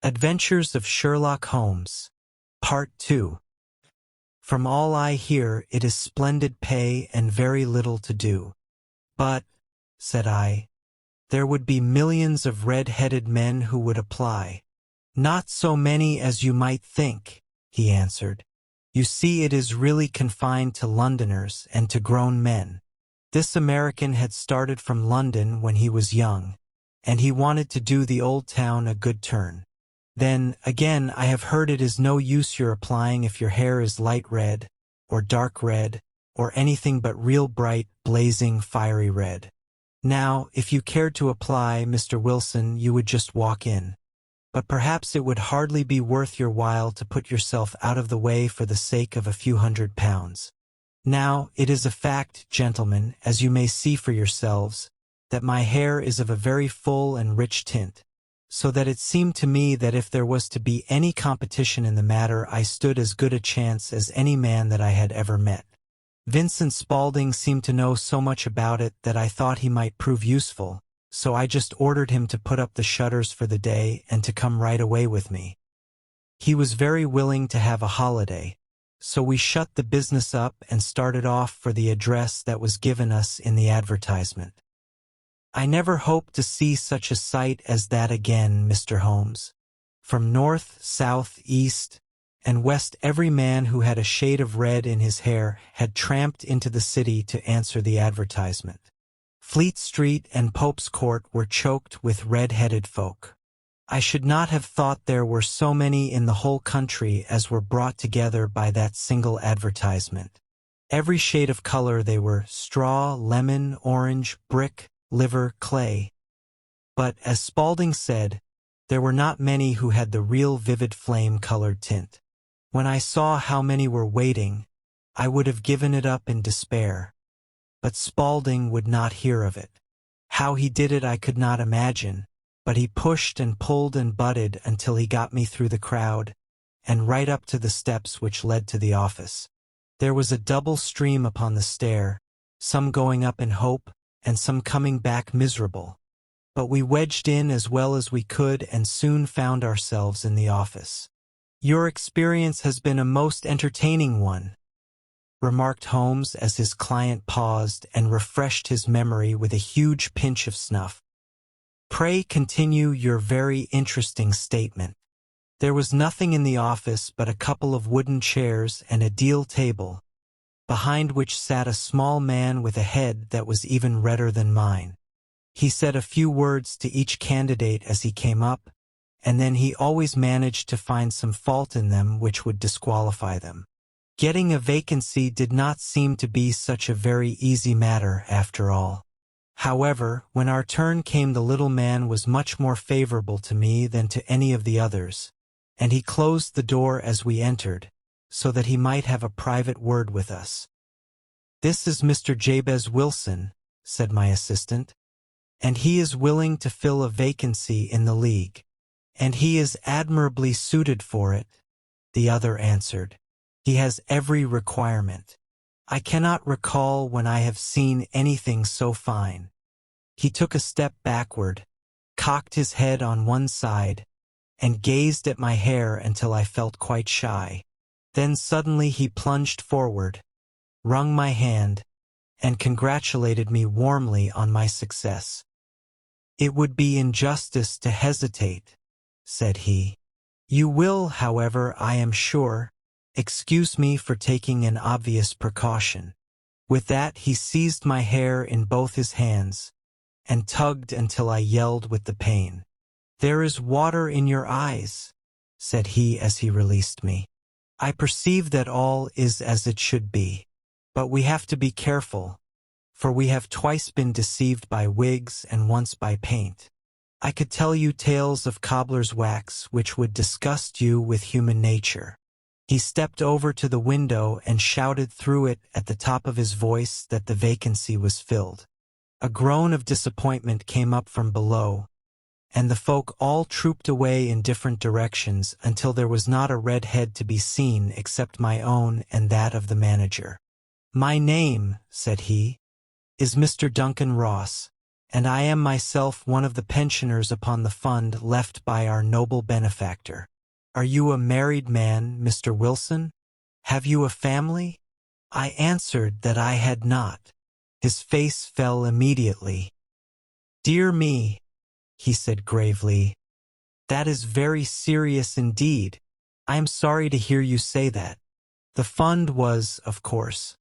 Adventures of Sherlock Holmes, Part 2. From all I hear, it is splendid pay and very little to do. But, said I, there would be millions of red-headed men who would apply. Not so many as you might think, he answered. You see, it is really confined to Londoners and to grown men. This American had started from London when he was young, and he wanted to do the old town a good turn. Then, again, I have heard it is no use your applying if your hair is light red, or dark red, or anything but real bright, blazing, fiery red. Now, if you cared to apply, Mr. Wilson, you would just walk in. But perhaps it would hardly be worth your while to put yourself out of the way for the sake of a few £100. Now, it is a fact, gentlemen, as you may see for yourselves, that my hair is of a very full and rich tint, so that it seemed to me that if there was to be any competition in the matter, I stood as good a chance as any man that I had ever met. Vincent Spaulding seemed to know so much about it that I thought he might prove useful, so I just ordered him to put up the shutters for the day and to come right away with me. He was very willing to have a holiday, so we shut the business up and started off for the address that was given us in the advertisement. I never hope to see such a sight as that again, Mr. Holmes. From north, south, east, and west every man who had a shade of red in his hair had tramped into the city to answer the advertisement. Fleet Street and Pope's Court were choked with red-headed folk. I should not have thought there were so many in the whole country as were brought together by that single advertisement. Every shade of color they were: straw, lemon, orange, brick, liver, clay. But, as Spaulding said, there were not many who had the real vivid flame-colored tint. When I saw how many were waiting, I would have given it up in despair. But Spaulding would not hear of it. How he did it I could not imagine, but he pushed and pulled and butted until he got me through the crowd, and right up to the steps which led to the office. There was a double stream upon the stair, some going up in hope, and some coming back miserable. But we wedged in as well as we could and soon found ourselves in the office. Your experience has been a most entertaining one, remarked Holmes as his client paused and refreshed his memory with a huge pinch of snuff. Pray continue your very interesting statement. There was nothing in the office but a couple of wooden chairs and a deal table, behind which sat a small man with a head that was even redder than mine. He said a few words to each candidate as he came up, and then he always managed to find some fault in them which would disqualify them. Getting a vacancy did not seem to be such a very easy matter after all. However, when our turn came, the little man was much more favorable to me than to any of the others, and he closed the door as we entered, so that he might have a private word with us. This is Mr. Jabez Wilson, said my assistant, and he is willing to fill a vacancy in the League, and he is admirably suited for it, the other answered. He has every requirement. I cannot recall when I have seen anything so fine. He took a step backward, cocked his head on one side, and gazed at my hair until I felt quite shy. Then suddenly he plunged forward, wrung my hand, and congratulated me warmly on my success. It would be injustice to hesitate, said he. You will, however, I am sure, excuse me for taking an obvious precaution. With that he seized my hair in both his hands, and tugged until I yelled with the pain. There is water in your eyes, said he as he released me. I perceive that all is as it should be. But we have to be careful, for we have twice been deceived by wigs and once by paint. I could tell you tales of cobbler's wax which would disgust you with human nature. He stepped over to the window and shouted through it at the top of his voice that the vacancy was filled. A groan of disappointment came up from below, and the folk all trooped away in different directions until there was not a red head to be seen except my own and that of the manager. My name, said he, is Mr. Duncan Ross, and I am myself one of the pensioners upon the fund left by our noble benefactor. Are you a married man, Mr. Wilson? Have you a family? I answered that I had not. His face fell immediately. Dear me, he said gravely, that is very serious indeed. I am sorry to hear you say that. The fund was, of course,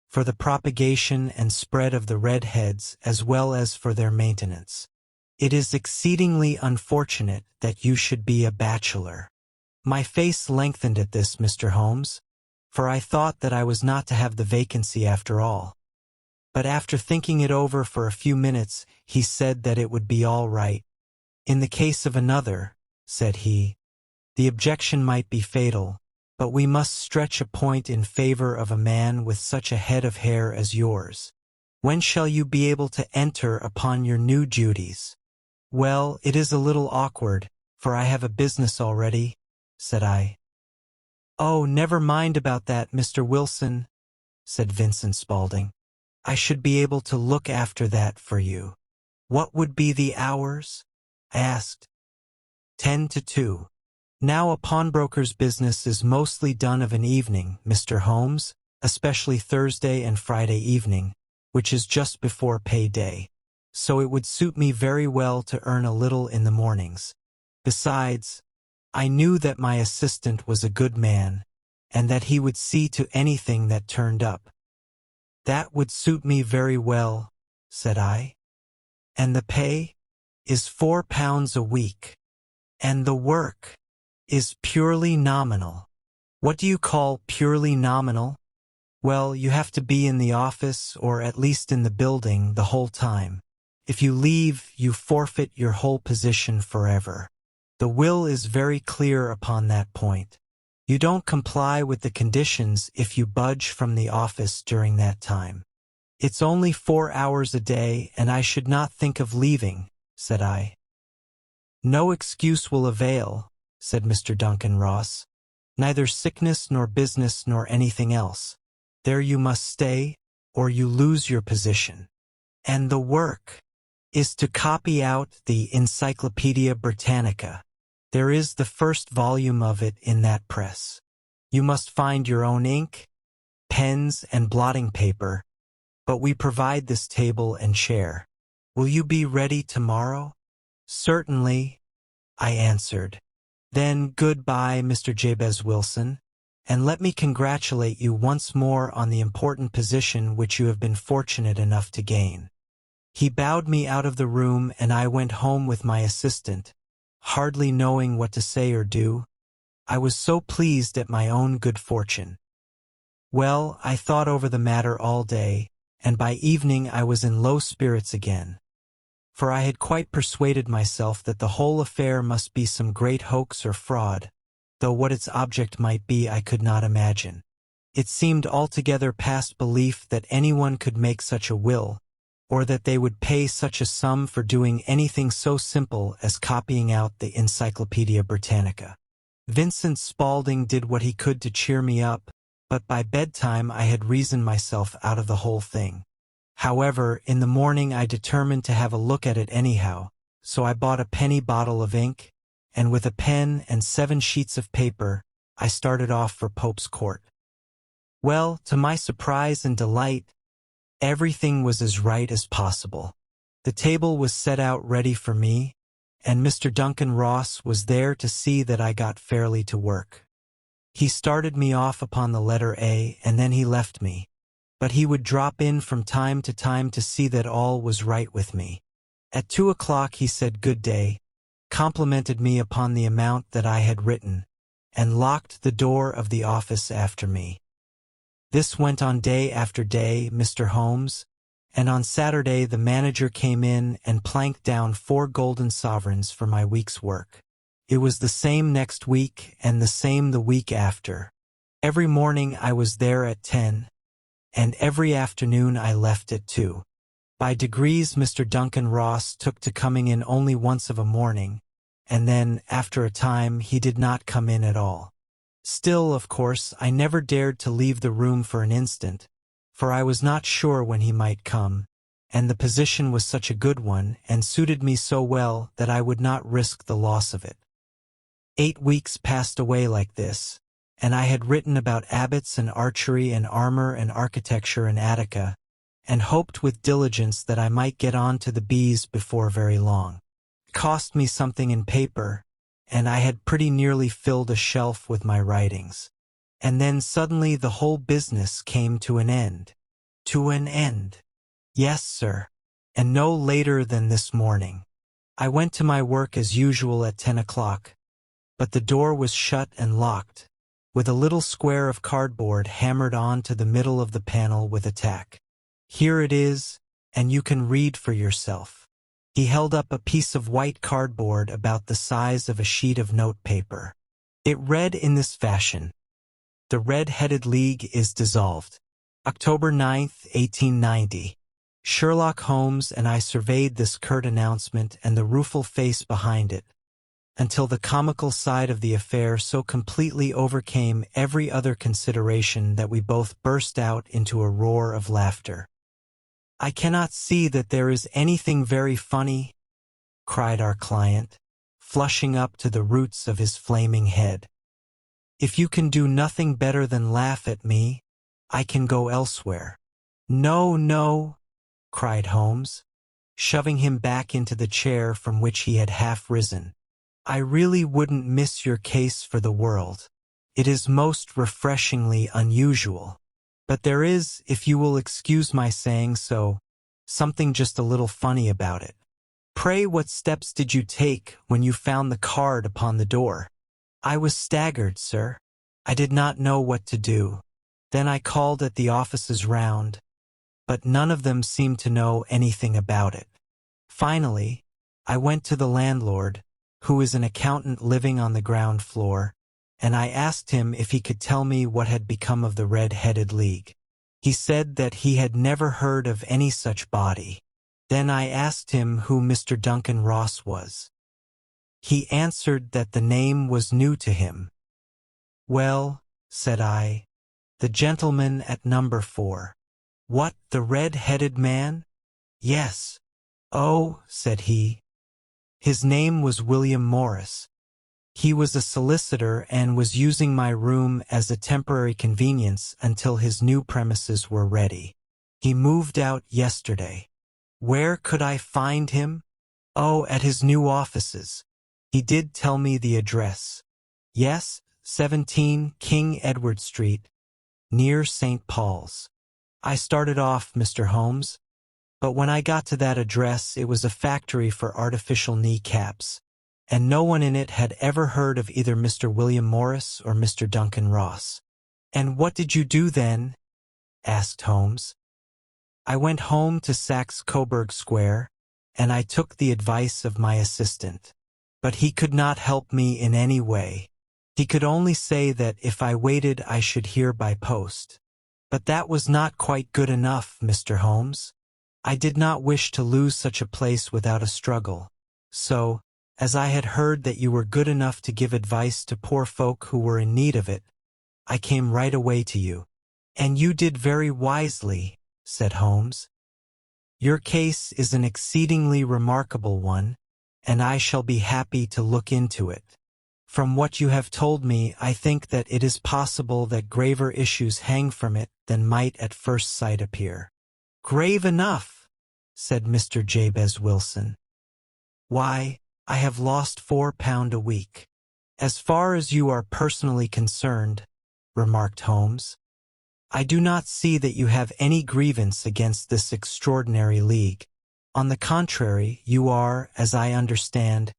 for the propagation and spread of the redheads as well as for their maintenance. It is exceedingly unfortunate that you should be a bachelor. My face lengthened at this, Mr. Holmes, for I thought that I was not to have the vacancy after all. But after thinking it over for a few minutes, he said that it would be all right. In the case of another, said he, the objection might be fatal, but we must stretch a point in favor of a man with such a head of hair as yours. When shall you be able to enter upon your new duties? Well, it is a little awkward, for I have a business already, said I. Oh, never mind about that, Mr. Wilson, said Vincent Spaulding. I should be able to look after that for you. What would be the hours? I asked. 10 to 2. Now a pawnbroker's business is mostly done of an evening, Mr. Holmes, especially Thursday and Friday evening, which is just before payday. So it would suit me very well to earn a little in the mornings. Besides, I knew that my assistant was a good man, and that he would see to anything that turned up. That would suit me very well, said I. And the pay is £4 a week. And the work is purely nominal. What do you call purely nominal? Well, you have to be in the office, or at least in the building, the whole time. If you leave, you forfeit your whole position forever. The will is very clear upon that point. You don't comply with the conditions if you budge from the office during that time. It's only 4 hours a day, and I should not think of leaving, said I. No excuse will avail, said Mr. Duncan Ross. Neither sickness nor business nor anything else. There you must stay, or you lose your position. And the work is to copy out the Encyclopedia Britannica. There is the first volume of it in that press. You must find your own ink, pens, and blotting paper, but we provide this table and chair. Will you be ready tomorrow? Certainly, I answered. Then goodbye, Mr. Jabez Wilson, and let me congratulate you once more on the important position which you have been fortunate enough to gain. He bowed me out of the room, and I went home with my assistant, hardly knowing what to say or do. I was so pleased at my own good fortune. Well, I thought over the matter all day, and by evening I was in low spirits again. For I had quite persuaded myself that the whole affair must be some great hoax or fraud, though what its object might be I could not imagine. It seemed altogether past belief that anyone could make such a will, or that they would pay such a sum for doing anything so simple as copying out the Encyclopedia Britannica. Vincent Spaulding did what he could to cheer me up, but by bedtime I had reasoned myself out of the whole thing. However, in the morning I determined to have a look at it anyhow, so I bought a penny bottle of ink, and with a pen and 7 sheets of paper, I started off for Pope's Court. Well, to my surprise and delight, everything was as right as possible. The table was set out ready for me, and Mr. Duncan Ross was there to see that I got fairly to work. He started me off upon the letter A, and then he left me. But he would drop in from time to see that all was right with me. At 2 o'clock he said good day, complimented me upon the amount that I had written, and locked the door of the office after me. This went on day after day, Mr. Holmes, and on Saturday the manager came in and planked down 4 golden sovereigns for my week's work. It was the same next week, and the same the week after. Every morning I was there at 10, and every afternoon I left at 2. By degrees Mr. Duncan Ross took to coming in only once of a morning, and then, after a time, he did not come in at all. Still, of course, I never dared to leave the room for an instant, for I was not sure when he might come, and the position was such a good one and suited me so well that I would not risk the loss of it. 8 weeks passed away like this, and I had written about abbots and archery and armor and architecture in Attica, and hoped with diligence that I might get on to the bees before very long. It cost me something in paper, and I had pretty nearly filled a shelf with my writings. And then suddenly the whole business came to an end. To an end. Yes, sir. And no later than this morning. I went to my work as usual at 10 o'clock, but the door was shut and locked, with a little square of cardboard hammered on to the middle of the panel with a tack. Here it is, and you can read for yourself. He held up a piece of white cardboard about the size of a sheet of notepaper. It read in this fashion: "The Red-Headed League is dissolved. October 9th, 1890. Sherlock Holmes and I surveyed this curt announcement and the rueful face behind it, until the comical side of the affair so completely overcame every other consideration that we both burst out into a roar of laughter." "I cannot see that there is anything very funny," cried our client, flushing up to the roots of his flaming head. "If you can do nothing better than laugh at me, I can go elsewhere." "No, no," cried Holmes, shoving him back into the chair from which he had half risen. "I really wouldn't miss your case for the world. It is most refreshingly unusual. But there is, if you will excuse my saying so, something just a little funny about it. Pray, what steps did you take when you found the card upon the door?" "I was staggered, sir. I did not know what to do. Then I called at the offices round, but none of them seemed to know anything about it. Finally, I went to the landlord, who is an accountant living on the ground floor, and I asked him if he could tell me what had become of the Red-Headed League. He said that he had never heard of any such body. Then I asked him who Mr. Duncan Ross was. He answered that the name was new to him. "Well," said I, "the gentleman at number 4. "What, the red-headed man?" "Yes." "Oh," said he, "his name was William Morris. He was a solicitor and was using my room as a temporary convenience until his new premises were ready. He moved out yesterday." "Where could I find him?" "Oh, at his new offices. He did tell me the address." "Yes, 17 King Edward Street, near St. Paul's." I started off, Mr. Holmes, but when I got to that address it was a factory for artificial kneecaps, and no one in it had ever heard of either Mr. William Morris or Mr. Duncan Ross. "And what did you do then?" asked Holmes. "I went home to Saxe-Coburg Square, and I took the advice of my assistant. But he could not help me in any way. He could only say that if I waited I should hear by post. But that was not quite good enough, Mr. Holmes. I did not wish to lose such a place without a struggle. So, as I had heard that you were good enough to give advice to poor folk who were in need of it, I came right away to you." "And you did very wisely," said Holmes. "Your case is an exceedingly remarkable one, and I shall be happy to look into it. From what you have told me, I think that it is possible that graver issues hang from it than might at first sight appear." "Grave enough," said Mr. Jabez Wilson. "Why, I have lost £4 a week." "As far as you are personally concerned," remarked Holmes, "I do not see that you have any grievance against this extraordinary league. On the contrary, you are, as I understand,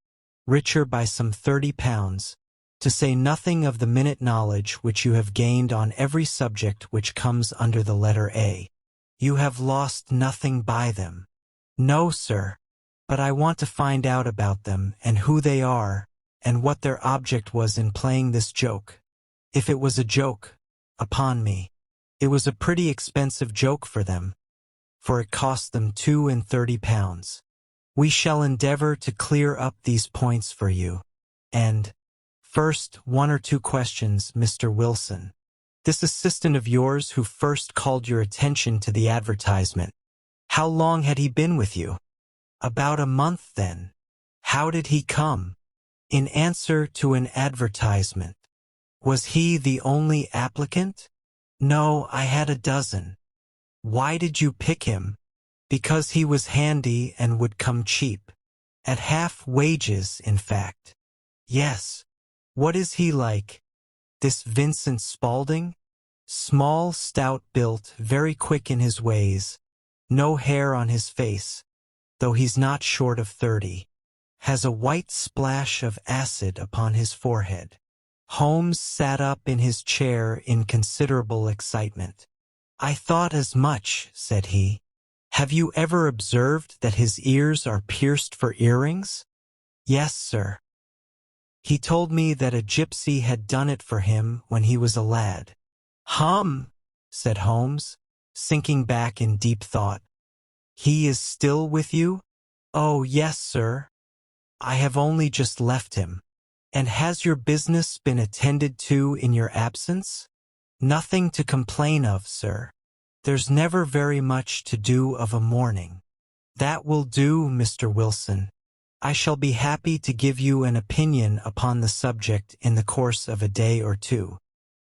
richer by some £30, to say nothing of the minute knowledge which you have gained on every subject which comes under the letter A. You have lost nothing by them." "No, sir, but I want to find out about them and who they are and what their object was in playing this joke. If it was a joke upon me, it was a pretty expensive joke for them, for it cost them £32. We shall endeavor to clear up these points for you. And, first, 1 or 2 questions, Mr. Wilson. This assistant of yours who first called your attention to the advertisement, How long had he been with you? About a month then. How did he come? In answer to an advertisement. Was he the only applicant? No, I had a dozen. Why did you pick him? Because he was handy and would come cheap. At half wages, in fact. Yes. What is he like? This Vincent Spaulding? Small, stout-built, very quick in his ways. No hair on his face, though he's not short of 30. Has a white splash of acid upon his forehead. Holmes sat up in his chair in considerable excitement. I thought as much, said he. Have you ever observed that his ears are pierced for earrings? Yes, sir. He told me that a gypsy had done it for him when he was a lad. Said Holmes, sinking back in deep thought. He is still with you? Oh, yes, sir. I have only just left him. And has your business been attended to in your absence? Nothing to complain of, sir. There's never very much to do of a morning. That will do, Mr. Wilson. I shall be happy to give you an opinion upon the subject in the course of a day or two.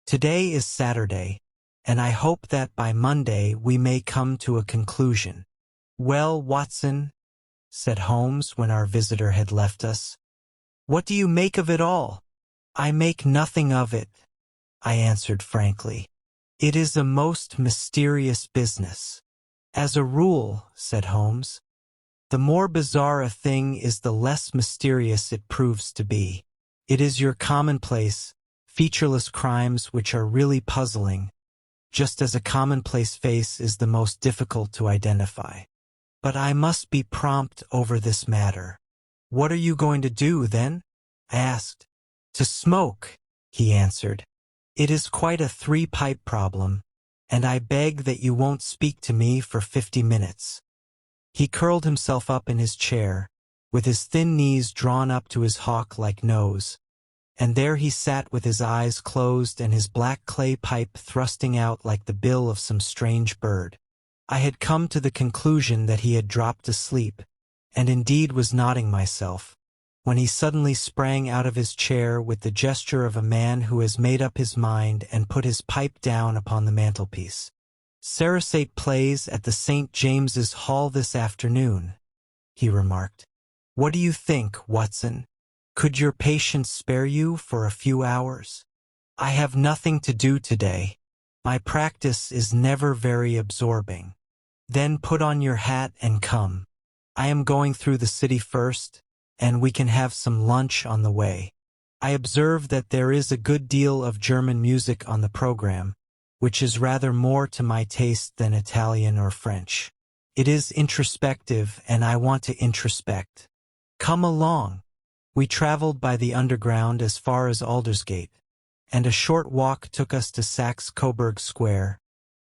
Today is Saturday, and I hope that by Monday we may come to a conclusion. Well, Watson, said Holmes when our visitor had left us, what do you make of it all? I make nothing of it, I answered frankly. It is a most mysterious business. As a rule, said Holmes, the more bizarre a thing is, the less mysterious it proves to be. It is your commonplace, featureless crimes which are really puzzling, just as a commonplace face is the most difficult to identify. But I must be prompt over this matter. What are you going to do, then? I asked. To smoke, he answered. It is quite a 3-pipe problem, and I beg that you won't speak to me for 50 minutes. He curled himself up in his chair, with his thin knees drawn up to his hawk-like nose, and there he sat with his eyes closed and his black clay pipe thrusting out like the bill of some strange bird. I had come to the conclusion that he had dropped asleep, and indeed was nodding myself, when he suddenly sprang out of his chair with the gesture of a man who has made up his mind and put his pipe down upon the mantelpiece. Sarasate plays at the St. James's Hall this afternoon, he remarked. What do you think, Watson? Could your patients spare you for a few hours? I have nothing to do today. My practice is never very absorbing. Then put on your hat and come. I am going through the city first, and we can have some lunch on the way. I observe that there is a good deal of German music on the program, which is rather more to my taste than Italian or French. It is introspective, and I want to introspect. Come along. We traveled by the Underground as far as Aldersgate, and a short walk took us to Saxe-Coburg Square,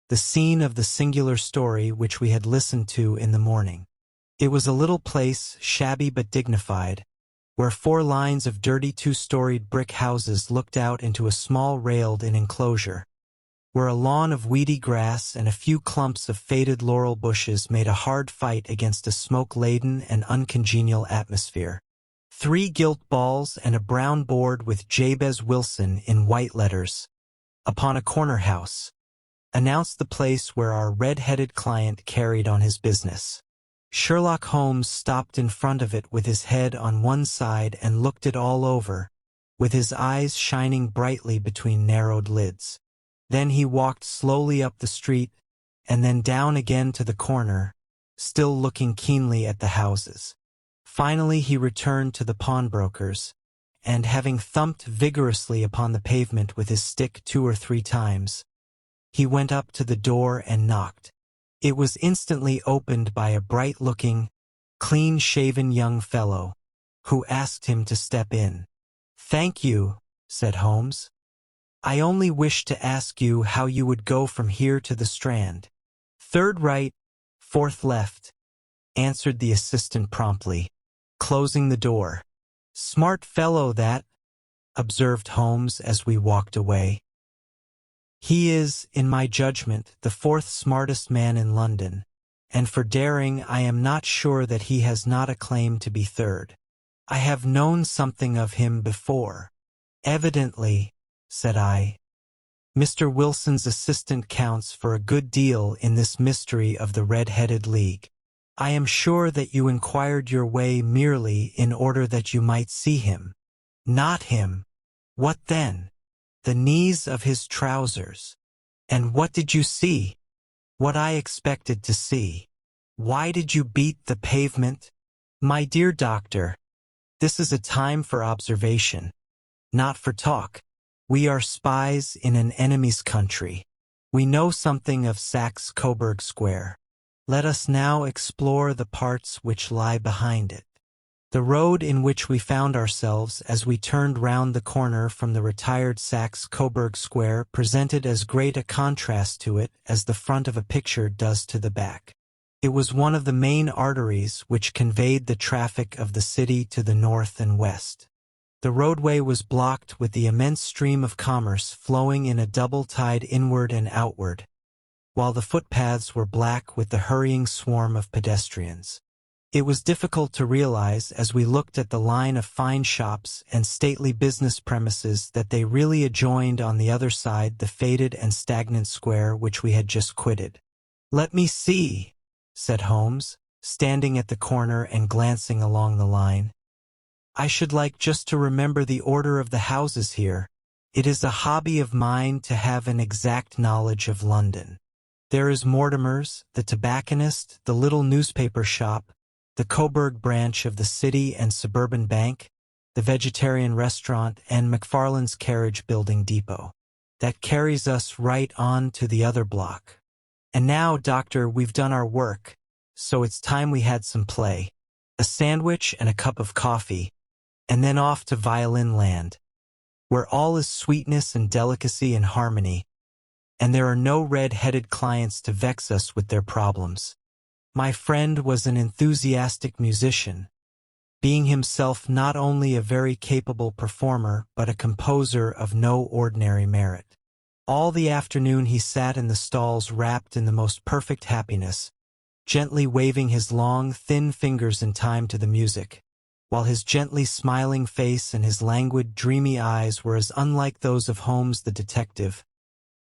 the scene of the singular story which we had listened to in the morning. It was a little place, shabby but dignified, where 4 lines of dirty 2-storied brick houses looked out into a small railed-in enclosure, where a lawn of weedy grass and a few clumps of faded laurel bushes made a hard fight against a smoke-laden and uncongenial atmosphere. 3 gilt balls and a brown board with Jabez Wilson in white letters, upon a corner house, announced the place where our red-headed client carried on his business. Sherlock Holmes stopped in front of it with his head on one side and looked it all over, with his eyes shining brightly between narrowed lids. Then he walked slowly up the street, and then down again to the corner, still looking keenly at the houses. Finally he returned to the pawnbroker's, and having thumped vigorously upon the pavement with his stick 2 or 3 times, he went up to the door and knocked. It was instantly opened by a bright-looking, clean-shaven young fellow, who asked him to step in. "Thank you," said Holmes. "I only wished to ask you how you would go from here to the Strand." "3rd right, 4th left," answered the assistant promptly, closing the door. "Smart fellow that," observed Holmes as we walked away. "He is, in my judgment, the 4th smartest man in London. and for daring I am not sure that he has not a claim to be third. I have known something of him before. Evidently, said I. Mr. Wilson's assistant counts for a good deal in this mystery of the Red-Headed League. I am sure that you inquired your way merely in order that you might see him. Not him. What then? The knees of his trousers. And what did you see? What I expected to see. Why did you beat the pavement? My dear doctor, this is a time for observation, not for talk. We are spies in an enemy's country. We know something of Saxe-Coburg Square. Let us now explore the parts which lie behind it. The road in which we found ourselves as we turned round the corner from the retired Saxe-Coburg Square presented as great a contrast to it as the front of a picture does to the back. It was one of the main arteries which conveyed the traffic of the city to the north and west. The roadway was blocked with the immense stream of commerce flowing in a double tide inward and outward, while the footpaths were black with the hurrying swarm of pedestrians. It was difficult to realize as we looked at the line of fine shops and stately business premises that they really adjoined on the other side the faded and stagnant square which we had just quitted. "Let me see," said Holmes, standing at the corner and glancing along the line. "I should like just to remember the order of the houses here. It is a hobby of mine to have an exact knowledge of London. There is Mortimer's, the tobacconist, the little newspaper shop, the Coburg branch of the City and Suburban Bank, the vegetarian restaurant, and McFarland's carriage building depot. That carries us right on to the other block. And now, Doctor, we've done our work, so it's time we had some play. A sandwich and a cup of coffee, and then off to Violin Land, where all is sweetness and delicacy and harmony, and there are no red-headed clients to vex us with their problems." My friend was an enthusiastic musician, being himself not only a very capable performer but a composer of no ordinary merit. All the afternoon he sat in the stalls wrapped in the most perfect happiness, gently waving his long, thin fingers in time to the music, while his gently smiling face and his languid, dreamy eyes were as unlike those of Holmes the detective,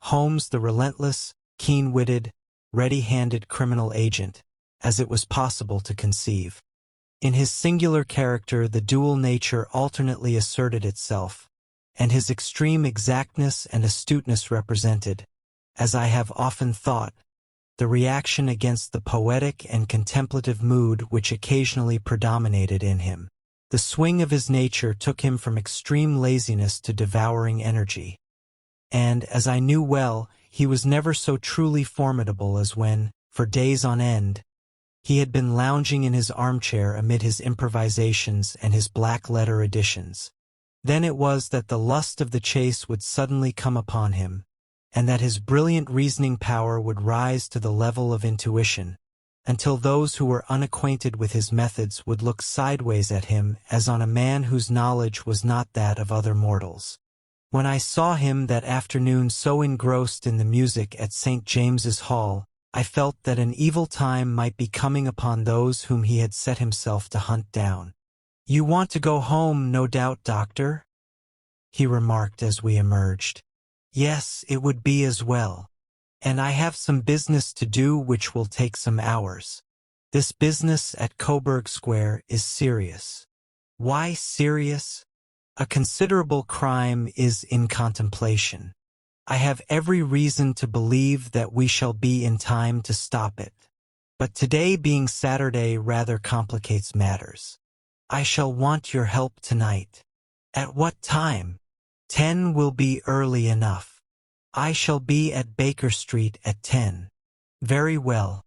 Holmes the relentless, keen-witted, ready-handed criminal agent, as it was possible to conceive. In his singular character the dual nature alternately asserted itself, and his extreme exactness and astuteness represented, as I have often thought, the reaction against the poetic and contemplative mood which occasionally predominated in him. The swing of his nature took him from extreme laziness to devouring energy. And, as I knew well, he was never so truly formidable as when, for days on end, he had been lounging in his armchair amid his improvisations and his black-letter editions. Then it was that the lust of the chase would suddenly come upon him, and that his brilliant reasoning power would rise to the level of intuition, until those who were unacquainted with his methods would look sideways at him as on a man whose knowledge was not that of other mortals. When I saw him that afternoon so engrossed in the music at St. James's Hall, I felt that an evil time might be coming upon those whom he had set himself to hunt down. "You want to go home, no doubt, Doctor?" he remarked as we emerged. "Yes, it would be as well. And I have some business to do which will take some hours. This business at Coburg Square is serious." "Why serious?" "A considerable crime is in contemplation. I have every reason to believe that we shall be in time to stop it. But today being Saturday rather complicates matters. I shall want your help tonight." "At what time?" 10 will be early enough. I shall be at Baker Street at 10. "Very well.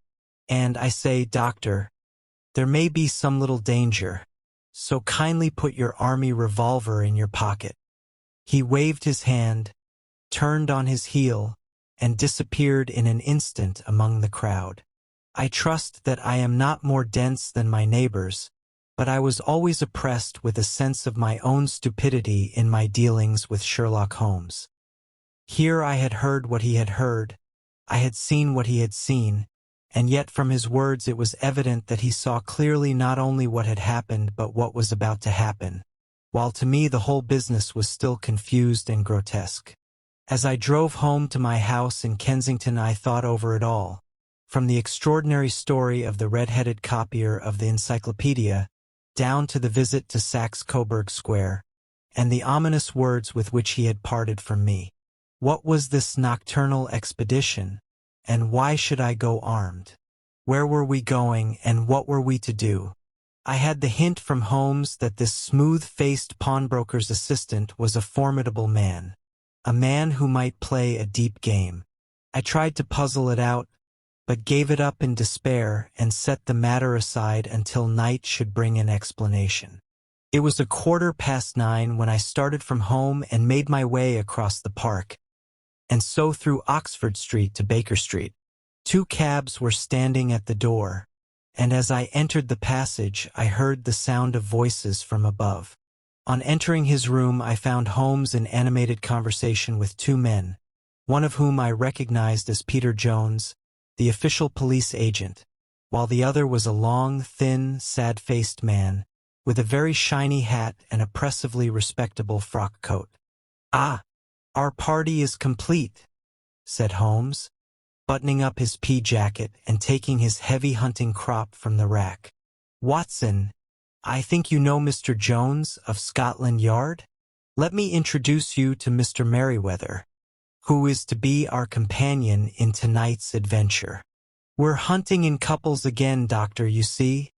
And I say, Doctor, there may be some little danger, so kindly put your army revolver in your pocket." He waved his hand, turned on his heel, and disappeared in an instant among the crowd. I trust that I am not more dense than my neighbors, but I was always oppressed with a sense of my own stupidity in my dealings with Sherlock Holmes. Here I had heard what he had heard, I had seen what he had seen, and yet from his words it was evident that he saw clearly not only what had happened but what was about to happen, while to me the whole business was still confused and grotesque. As I drove home to my house in Kensington I thought over it all, from the extraordinary story of the red-headed copier of the encyclopedia, down to the visit to Saxe-Coburg Square, and the ominous words with which he had parted from me. What was this nocturnal expedition, and why should I go armed? Where were we going, and what were we to do? I had the hint from Holmes that this smooth-faced pawnbroker's assistant was a formidable man, a man who might play a deep game. I tried to puzzle it out, but gave it up in despair and set the matter aside until night should bring an explanation. It was 9:15 when I started from home and made my way across the park, and so through Oxford Street to Baker Street. 2 cabs were standing at the door, and as I entered the passage I heard the sound of voices from above. On entering his room I found Holmes in animated conversation with 2 men, one of whom I recognized as Peter Jones, the official police agent, while the other was a long, thin, sad-faced man, with a very shiny hat and oppressively respectable frock coat. "Ah, our party is complete," said Holmes, buttoning up his pea jacket and taking his heavy hunting crop from the rack. "Watson, I think you know Mr. Jones of Scotland Yard? Let me introduce you to Mr. Merryweather, who is to be our companion in tonight's adventure." "We're hunting in couples again, Doctor, you see,"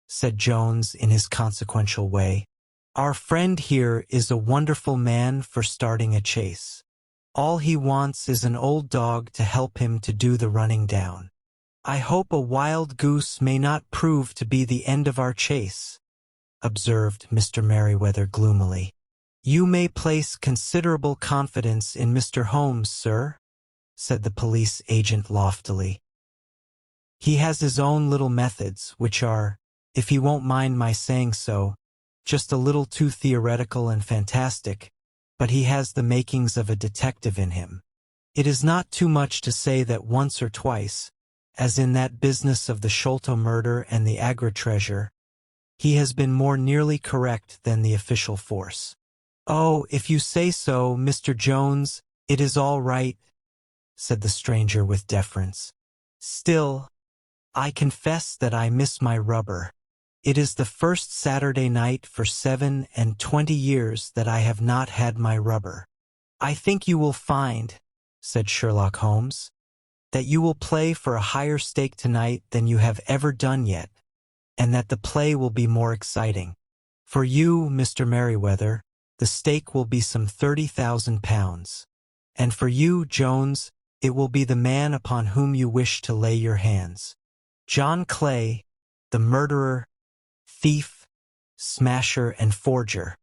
said Jones in his consequential way. "Our friend here is a wonderful man for starting a chase. All he wants is an old dog to help him to do the running down. I hope a wild goose may not prove to be the end of our chase," observed Mr. Merryweather gloomily. "You may place considerable confidence in Mr. Holmes, sir," said the police agent loftily. "He has his own little methods, which are, if he won't mind my saying so, just a little too theoretical and fantastic, but he has the makings of a detective in him. It is not too much to say that once or twice, as in that business of the Sholto murder and the Agra treasure, he has been more nearly correct than the official force." "Oh, if you say so, Mr. Jones, it is all right," said the stranger with deference. "Still, I confess that I miss my rubber. It is the first Saturday night for 27 years that I have not had my rubber." "I think you will find," said Sherlock Holmes, "that you will play for a higher stake tonight than you have ever done yet, and that the play will be more exciting. For you, Mr. Merryweather, the stake will be some £30,000, and for you, Jones, it will be the man upon whom you wish to lay your hands. John Clay, the murderer, thief, smasher, and forger.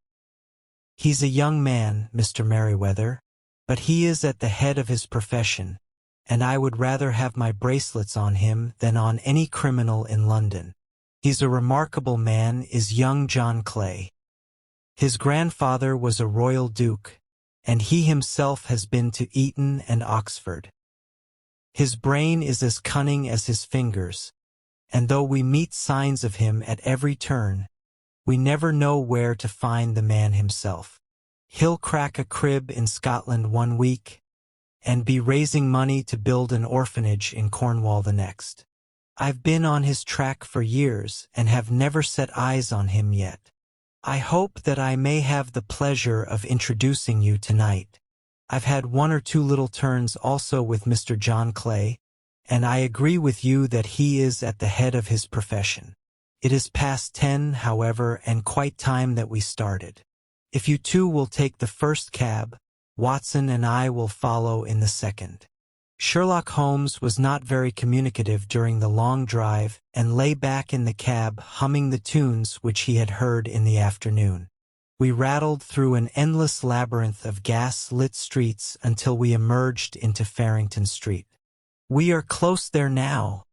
He's a young man, Mr. Merryweather, but he is at the head of his profession, and I would rather have my bracelets on him than on any criminal in London. He's a remarkable man, is young John Clay. His grandfather was a royal duke, and he himself has been to Eton and Oxford. His brain is as cunning as his fingers, and though we meet signs of him at every turn, we never know where to find the man himself. He'll crack a crib in Scotland one week, and be raising money to build an orphanage in Cornwall the next. I've been on his track for years and have never set eyes on him yet. I hope that I may have the pleasure of introducing you tonight. I've had 1 or 2 little turns also with Mr. John Clay, and I agree with you that he is at the head of his profession. It is past 10, however, and quite time that we started. If you two will take the first cab, Watson and I will follow in the second." Sherlock Holmes was not very communicative during the long drive and lay back in the cab humming the tunes which he had heard in the afternoon. We rattled through an endless labyrinth of gas-lit streets until we emerged into Farrington Street. "We are close there now,"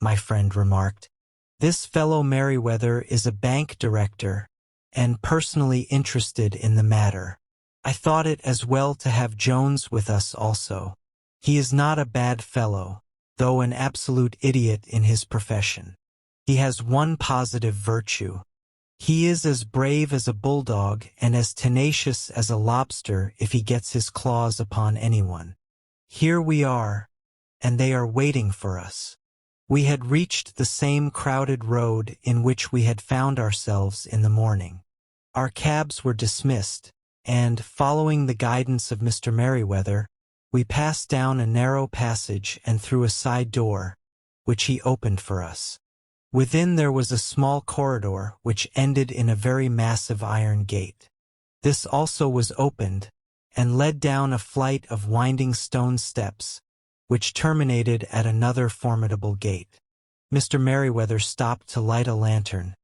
my friend remarked. "This fellow Merryweather is a bank director, and personally interested in the matter. I thought it as well to have Jones with us also. He is not a bad fellow, though an absolute idiot in his profession. He has one positive virtue. He is as brave as a bulldog and as tenacious as a lobster if he gets his claws upon anyone. Here we are, and they are waiting for us. We had reached the same crowded road in which we had found ourselves in the morning. Our cabs were dismissed, and, following the guidance of Mr. Merryweather, we passed down a narrow passage and through a side door, which he opened for us. Within there was a small corridor which ended in a very massive iron gate. This also was opened, and led down a flight of winding stone steps, which terminated at another formidable gate. Mr. Merryweather stopped to light a lantern,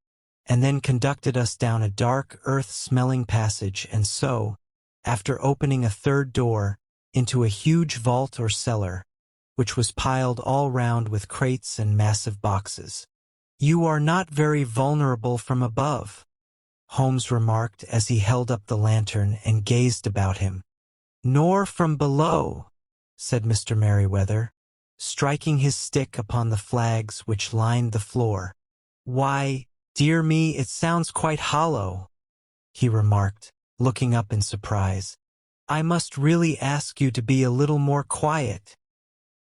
and then conducted us down a dark, earth-smelling passage and so, after opening a third door, into a huge vault or cellar, which was piled all round with crates and massive boxes. "You are not very vulnerable from above," Holmes remarked as he held up the lantern and gazed about him. "Nor from below," said Mr. Merryweather, striking his stick upon the flags which lined the floor. "Why, dear me, it sounds quite hollow," he remarked, looking up in surprise. "I must really ask you to be a little more quiet,"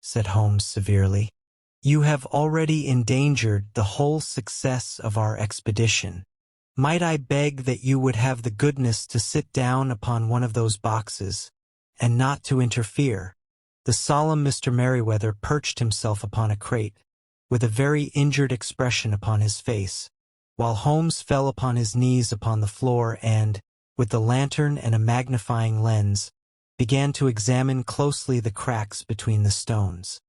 said Holmes severely. "You have already endangered the whole success of our expedition. Might I beg that you would have the goodness to sit down upon one of those boxes, and not to interfere?" The solemn Mr. Merryweather perched himself upon a crate, with a very injured expression upon his face, while Holmes fell upon his knees upon the floor and, with the lantern and a magnifying lens, began to examine closely the cracks between the stones.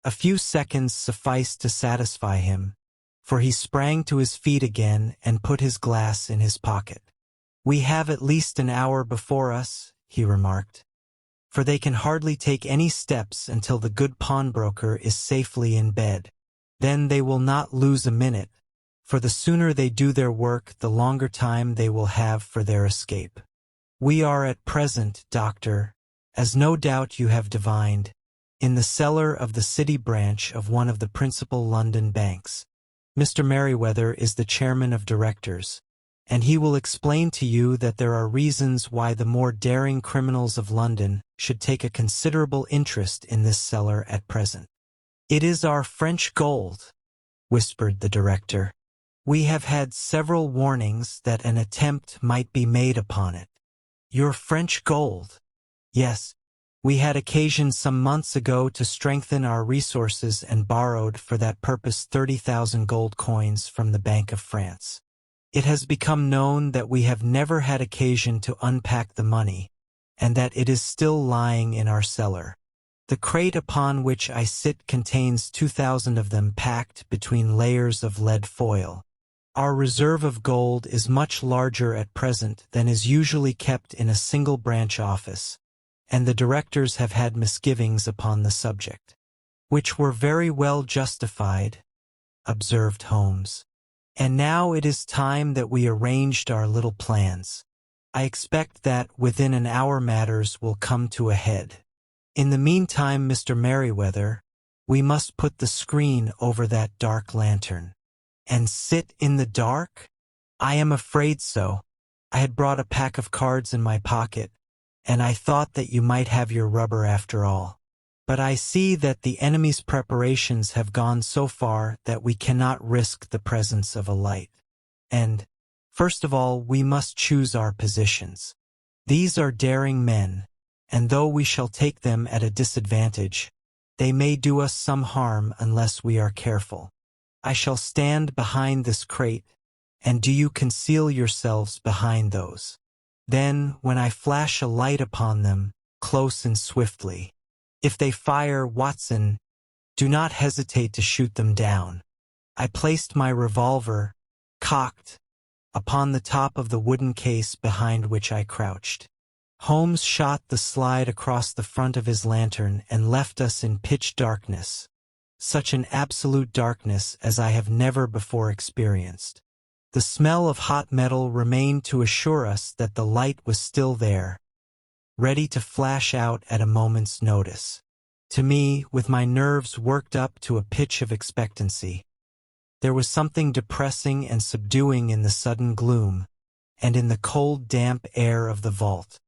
A few seconds sufficed to satisfy him, for he sprang to his feet again and put his glass in his pocket. "We have at least an hour before us," he remarked, "for they can hardly take any steps until the good pawnbroker is safely in bed. Then they will not lose a minute, for the sooner they do their work the longer time they will have for their escape. We are at present, Doctor, as no doubt you have divined, in the cellar of the city branch of one of the principal London banks. Mr. Merryweather is the chairman of directors, and he will explain to you that there are reasons why the more daring criminals of London should take a considerable interest in this cellar at present." "It is our French gold," whispered the director. "We have had several warnings that an attempt might be made upon it." "Your French gold?" "Yes. We had occasion some months ago to strengthen our resources and borrowed for that purpose 30,000 gold coins from the Bank of France. It has become known that we have never had occasion to unpack the money, and that it is still lying in our cellar. The crate upon which I sit contains 2,000 of them packed between layers of lead foil. Our reserve of gold is much larger at present than is usually kept in a single branch office, and the directors have had misgivings upon the subject." "Which were very well justified," observed Holmes. "And now it is time that we arranged our little plans. I expect that within an hour matters will come to a head. In the meantime, Mr. Merryweather, we must put the screen over that dark lantern." "And sit in the dark?" "I am afraid so. I had brought a pack of cards in my pocket, and I thought that you might have your rubber after all. But I see that the enemy's preparations have gone so far that we cannot risk the presence of a light. And, first of all, we must choose our positions. These are daring men, and though we shall take them at a disadvantage, they may do us some harm unless we are careful. I shall stand behind this crate, and do you conceal yourselves behind those. Then, when I flash a light upon them, close and swiftly. If they fire, Watson, do not hesitate to shoot them down." I placed my revolver, cocked, upon the top of the wooden case behind which I crouched. Holmes shot the slide across the front of his lantern and left us in pitch darkness, such an absolute darkness as I have never before experienced. The smell of hot metal remained to assure us that the light was still there, ready to flash out at a moment's notice. To me, with my nerves worked up to a pitch of expectancy. There was something depressing and subduing in the sudden gloom, and in the cold, damp air of the vault.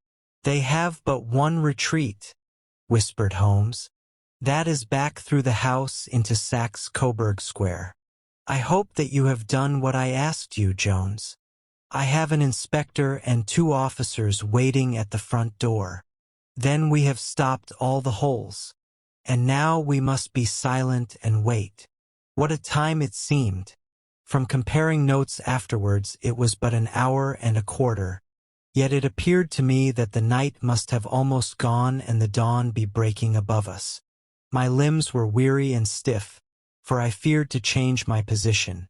"They have but one retreat," whispered Holmes. "That is back through the house into Saxe-Coburg Square. I hope that you have done what I asked you, Jones. I have an inspector and 2 officers waiting at the front door. Then we have stopped all the holes. And now we must be silent and wait." What a time it seemed! From comparing notes afterwards, it was but an hour and a quarter. Yet it appeared to me that the night must have almost gone and the dawn be breaking above us. My limbs were weary and stiff, for I feared to change my position.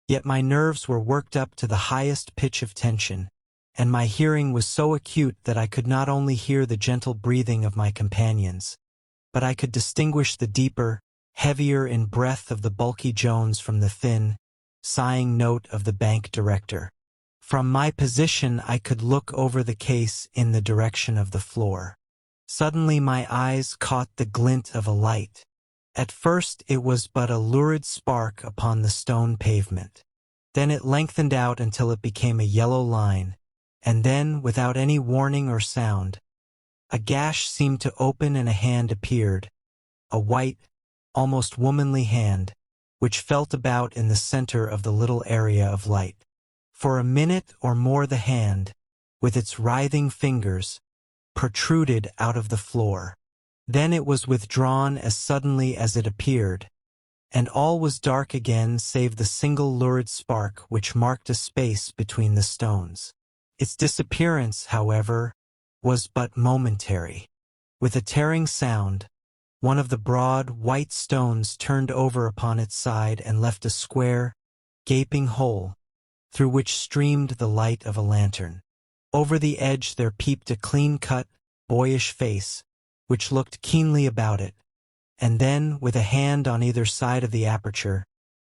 Yet my nerves were worked up to the highest pitch of tension, and my hearing was so acute that I could not only hear the gentle breathing of my companions, but I could distinguish the deeper, heavier in breath of the bulky Jones from the thin, sighing note of the bank director. From my position I could look over the case in the direction of the floor. Suddenly my eyes caught the glint of a light. At first it was but a lurid spark upon the stone pavement. Then it lengthened out until it became a yellow line, and then, without any warning or sound, a gash seemed to open and a hand appeared, a white, almost womanly hand, which felt about in the center of the little area of light. For a minute or more the hand, with its writhing fingers, protruded out of the floor. Then it was withdrawn as suddenly as it appeared, and all was dark again save the single lurid spark which marked a space between the stones. Its disappearance, however, was but momentary. With a tearing sound, one of the broad, white stones turned over upon its side and left a square, gaping hole, through which streamed the light of a lantern. Over the edge there peeped a clean-cut, boyish face, which looked keenly about it, and then, with a hand on either side of the aperture,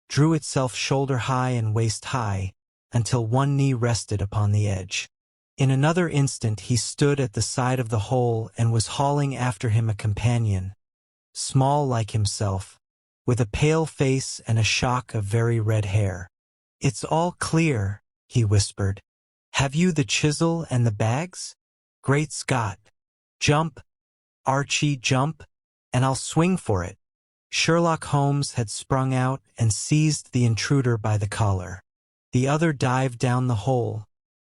drew itself shoulder-high and waist-high, until one knee rested upon the edge. In another instant he stood at the side of the hole and was hauling after him a companion, small like himself, with a pale face and a shock of very red hair. "It's all clear," he whispered. "Have you the chisel and the bags? Great Scott! Jump, Archie, jump, and I'll swing for it." Sherlock Holmes had sprung out and seized the intruder by the collar. The other dived down the hole,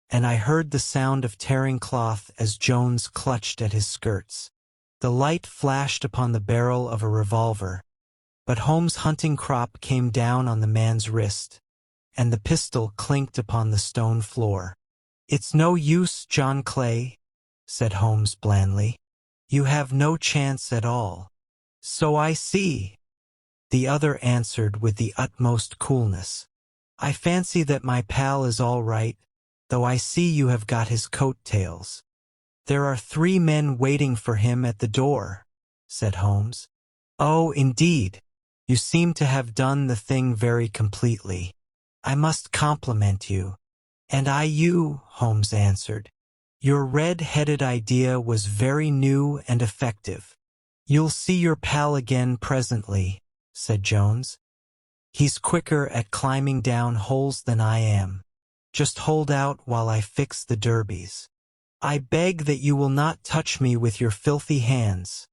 and I heard the sound of tearing cloth as Jones clutched at his skirts. The light flashed upon the barrel of a revolver, but Holmes' hunting crop came down on the man's wrist, and the pistol clinked upon the stone floor. "It's no use, John Clay," said Holmes blandly. "You have no chance at all." "So I see," the other answered with the utmost coolness. "I fancy that my pal is all right, though I see you have got his coat-tails." "There are 3 men waiting for him at the door," said Holmes. "Oh, indeed. You seem to have done the thing very completely. I must compliment you." "And I you," Holmes answered. "Your red-headed idea was very new and effective." "You'll see your pal again presently," said Jones. "He's quicker at climbing down holes than I am. Just hold out while I fix the derbies." "I beg that you will not touch me with your filthy hands,"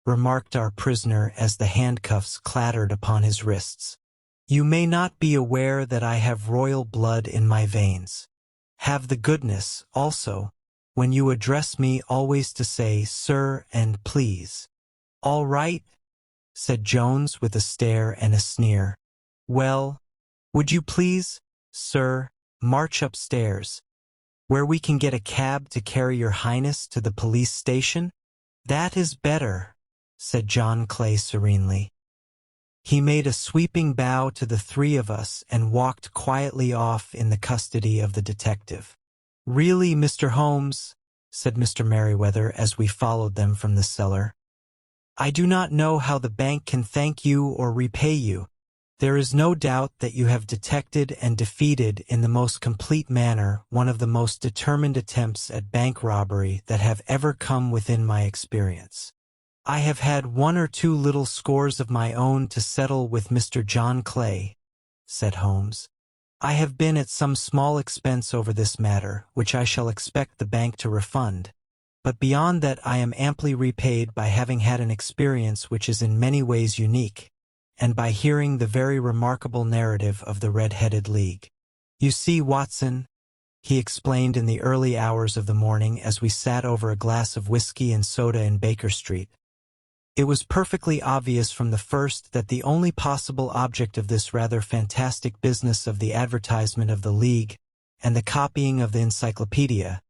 remarked our prisoner as the handcuffs clattered upon his wrists. "You may not be aware that I have royal blood in my veins. Have the goodness, also, when you address me always to say sir and please." "All right," said Jones with a stare and a sneer. "Well, would you please, sir, march upstairs, where we can get a cab to carry your highness to the police station?" "That is better," said John Clay serenely. He made a sweeping bow to the 3 of us and walked quietly off in the custody of the detective. "Really, Mr. Holmes," said Mr. Merriweather as we followed them from the cellar, "I do not know how the bank can thank you or repay you. There is no doubt that you have detected and defeated in the most complete manner one of the most determined attempts at bank robbery that have ever come within my experience. I have had 1 or 2 little scores of my own to settle with Mr. John Clay, said Holmes. I have been at some small expense over this matter, which I shall expect the bank to refund. But beyond that I am amply repaid by having had an experience which is in many ways unique, and by hearing the very remarkable narrative of the Red-Headed League. You see, Watson, he explained in the early hours of the morning as we sat over a glass of whiskey and soda in Baker Street, it was perfectly obvious from the first that the only possible object of this rather fantastic business of the advertisement of the League and the copying of the encyclopedia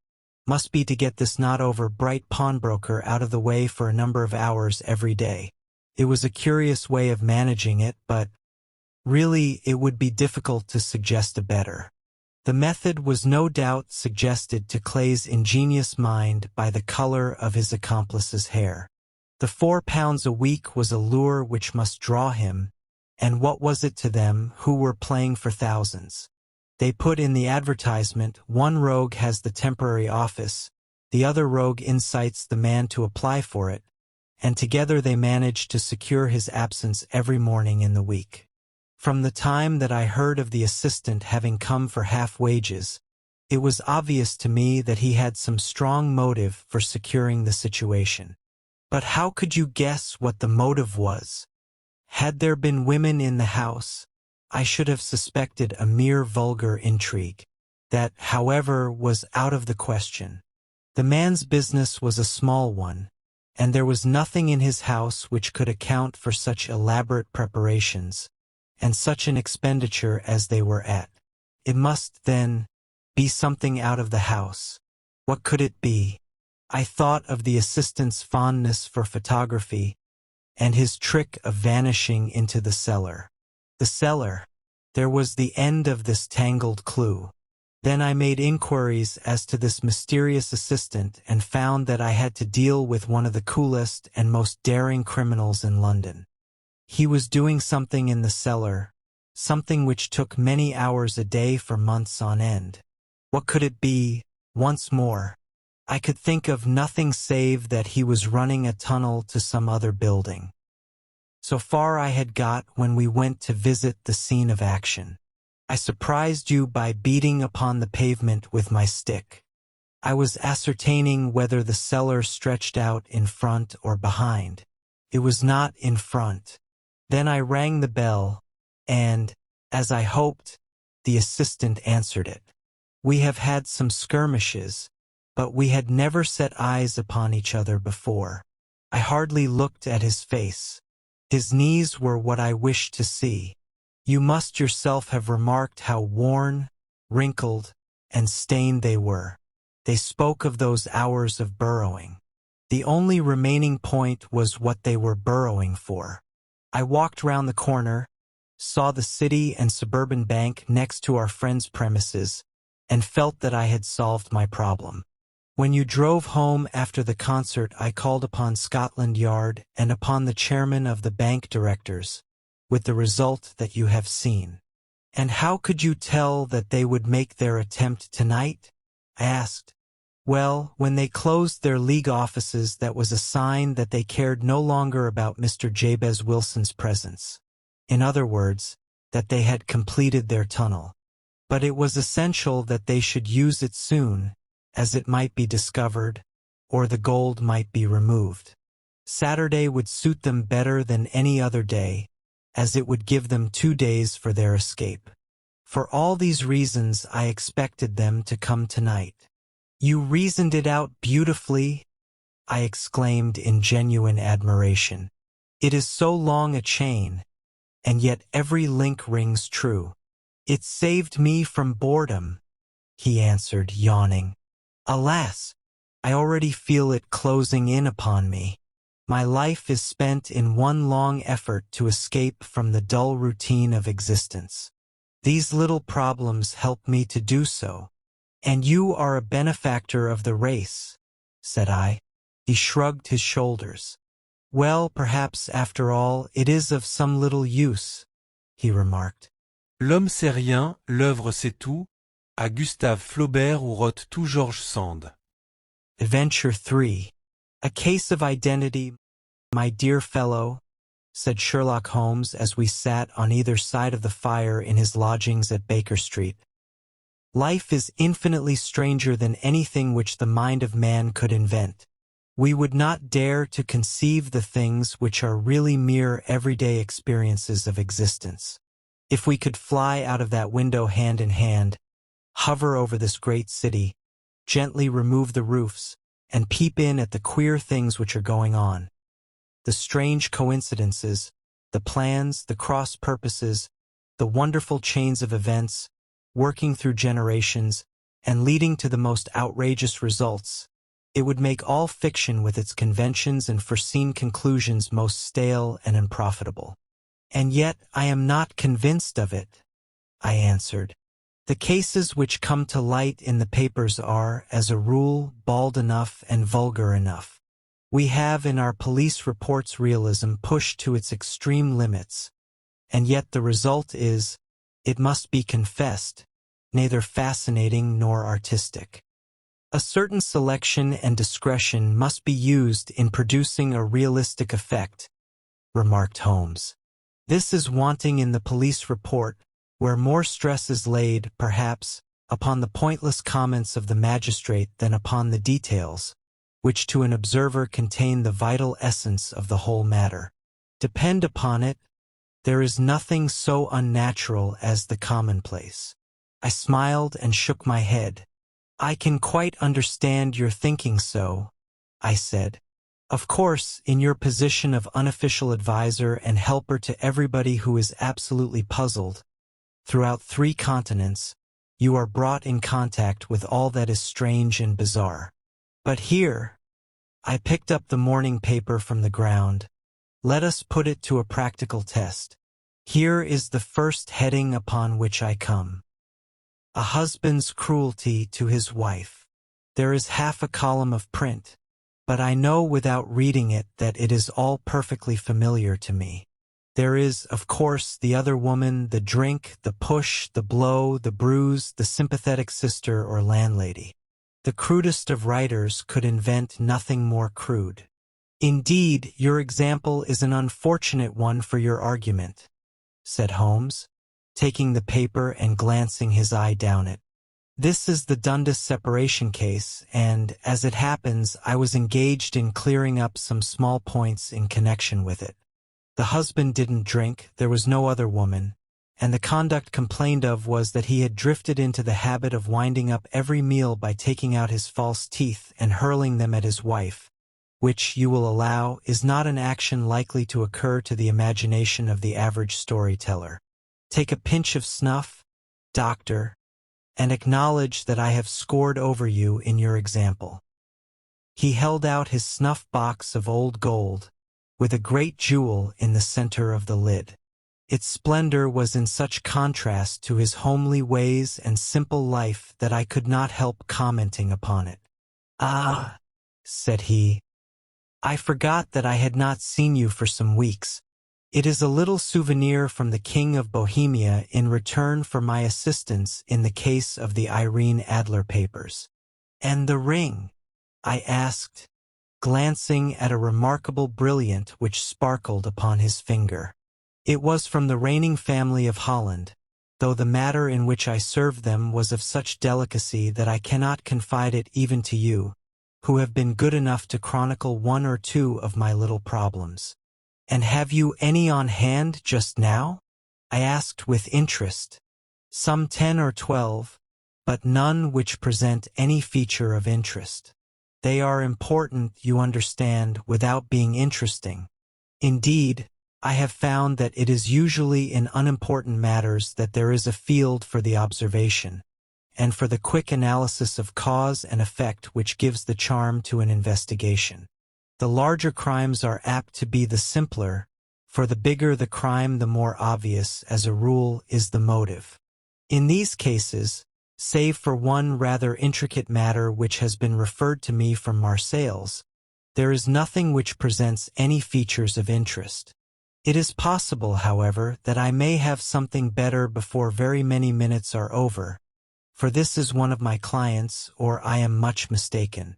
must be to get this not-over-bright pawnbroker out of the way for a number of hours every day. It was a curious way of managing it, but really it would be difficult to suggest a better. The method was no doubt suggested to Clay's ingenious mind by the color of his accomplice's hair. The £4 a week was a lure which must draw him, and what was it to them who were playing for thousands? They put in the advertisement, one rogue has the temporary office, the other rogue incites the man to apply for it, and together they managed to secure his absence every morning in the week. From the time that I heard of the assistant having come for half wages, it was obvious to me that he had some strong motive for securing the situation. But how could you guess what the motive was? Had there been women in the house, I should have suspected a mere vulgar intrigue. That, however, was out of the question. The man's business was a small one, and there was nothing in his house which could account for such elaborate preparations, and such an expenditure as they were at. It must, then, be something out of the house. What could it be? I thought of the assistant's fondness for photography, and his trick of vanishing into the cellar. The cellar. There was the end of this tangled clue. Then I made inquiries as to this mysterious assistant and found that I had to deal with one of the coolest and most daring criminals in London. He was doing something in the cellar, something which took many hours a day for months on end. What could it be? Once more, I could think of nothing save that he was running a tunnel to some other building. So far I had got when we went to visit the scene of action. I surprised you by beating upon the pavement with my stick. I was ascertaining whether the cellar stretched out in front or behind. It was not in front. Then I rang the bell, and, as I hoped, the assistant answered it. We have had some skirmishes, but we had never set eyes upon each other before. I hardly looked at his face. His knees were what I wished to see. You must yourself have remarked how worn, wrinkled, and stained they were. They spoke of those hours of burrowing. The only remaining point was what they were burrowing for. I walked round the corner, saw the City and Suburban Bank next to our friend's premises, and felt that I had solved my problem. When you drove home after the concert, I called upon Scotland Yard and upon the chairman of the bank directors, with the result that you have seen. And how could you tell that they would make their attempt tonight? I asked. Well, when they closed their League offices, that was a sign that they cared no longer about Mr. Jabez Wilson's presence. In other words, that they had completed their tunnel. But it was essential that they should use it soon, as it might be discovered, or the gold might be removed. Saturday would suit them better than any other day, as it would give them 2 days for their escape. For all these reasons I expected them to come tonight. You reasoned it out beautifully, I exclaimed in genuine admiration. It is so long a chain, and yet every link rings true. It saved me from boredom, he answered, yawning. Alas, I already feel it closing in upon me. My life is spent in one long effort to escape from the dull routine of existence. These little problems help me to do so. And you are a benefactor of the race, said I. He shrugged his shoulders. Well, perhaps after all it is of some little use, he remarked. L'homme sait rien, l'œuvre sait tout, à Gustave Flaubert ou wrote tout George Sand. Adventure 3. A Case of Identity. "My dear fellow," said Sherlock Holmes as we sat on either side of the fire in his lodgings at Baker Street, "life is infinitely stranger than anything which the mind of man could invent. We would not dare to conceive the things which are really mere everyday experiences of existence. If we could fly out of that window hand in hand, hover over this great city, gently remove the roofs, and peep in at the queer things which are going on, the strange coincidences, the plans, the cross purposes, the wonderful chains of events, working through generations, and leading to the most outrageous results, it would make all fiction with its conventions and foreseen conclusions most stale and unprofitable. And yet I am not convinced of it," I answered. "The cases which come to light in the papers are, as a rule, bald enough and vulgar enough. We have in our police reports realism pushed to its extreme limits, and yet the result is, it must be confessed, neither fascinating nor artistic. A certain selection and discretion must be used in producing a realistic effect," remarked Holmes. "This is wanting in the police report, where more stress is laid, perhaps, upon the pointless comments of the magistrate than upon the details, which to an observer contain the vital essence of the whole matter. Depend upon it, there is nothing so unnatural as the commonplace." I smiled and shook my head. "I can quite understand your thinking so," I said. "Of course, in your position of unofficial advisor and helper to everybody who is absolutely puzzled, throughout 3 continents, you are brought in contact with all that is strange and bizarre. But here," I picked up the morning paper from the ground, "let us put it to a practical test. Here is the first heading upon which I come. A husband's cruelty to his wife. There is half a column of print, but I know without reading it that it is all perfectly familiar to me. There is, of course, the other woman, the drink, the push, the blow, the bruise, the sympathetic sister or landlady. The crudest of writers could invent nothing more crude. Indeed, your example is an unfortunate one for your argument," said Holmes, taking the paper and glancing his eye down it. "This is the Dundas separation case, and, as it happens, I was engaged in clearing up some small points in connection with it. The husband didn't drink, there was no other woman, and the conduct complained of was that he had drifted into the habit of winding up every meal by taking out his false teeth and hurling them at his wife, which, you will allow, is not an action likely to occur to the imagination of the average storyteller. Take a pinch of snuff, doctor, and acknowledge that I have scored over you in your example." He held out his snuff box of old gold, with a great jewel in the center of the lid. Its splendor was in such contrast to his homely ways and simple life that I could not help commenting upon it. "Ah," said he, "I forgot that I had not seen you for some weeks. It is a little souvenir from the King of Bohemia in return for my assistance in the case of the Irene Adler papers." "And the ring?" I asked, glancing at a remarkable brilliant which sparkled upon his finger. "It was from the reigning family of Holland, though the matter in which I served them was of such delicacy that I cannot confide it even to you, who have been good enough to chronicle 1 or 2 of my little problems." "And have you any on hand just now?" I asked with interest. "Some 10 or 12, but none which present any feature of interest. They are important, you understand, without being interesting. Indeed, I have found that it is usually in unimportant matters that there is a field for the observation, and for the quick analysis of cause and effect which gives the charm to an investigation. The larger crimes are apt to be the simpler, for the bigger the crime the more obvious, as a rule, is the motive. In these cases, save for one rather intricate matter which has been referred to me from Marseilles, there is nothing which presents any features of interest. It is possible, however, that I may have something better before very many minutes are over, for this is one of my clients, or I am much mistaken."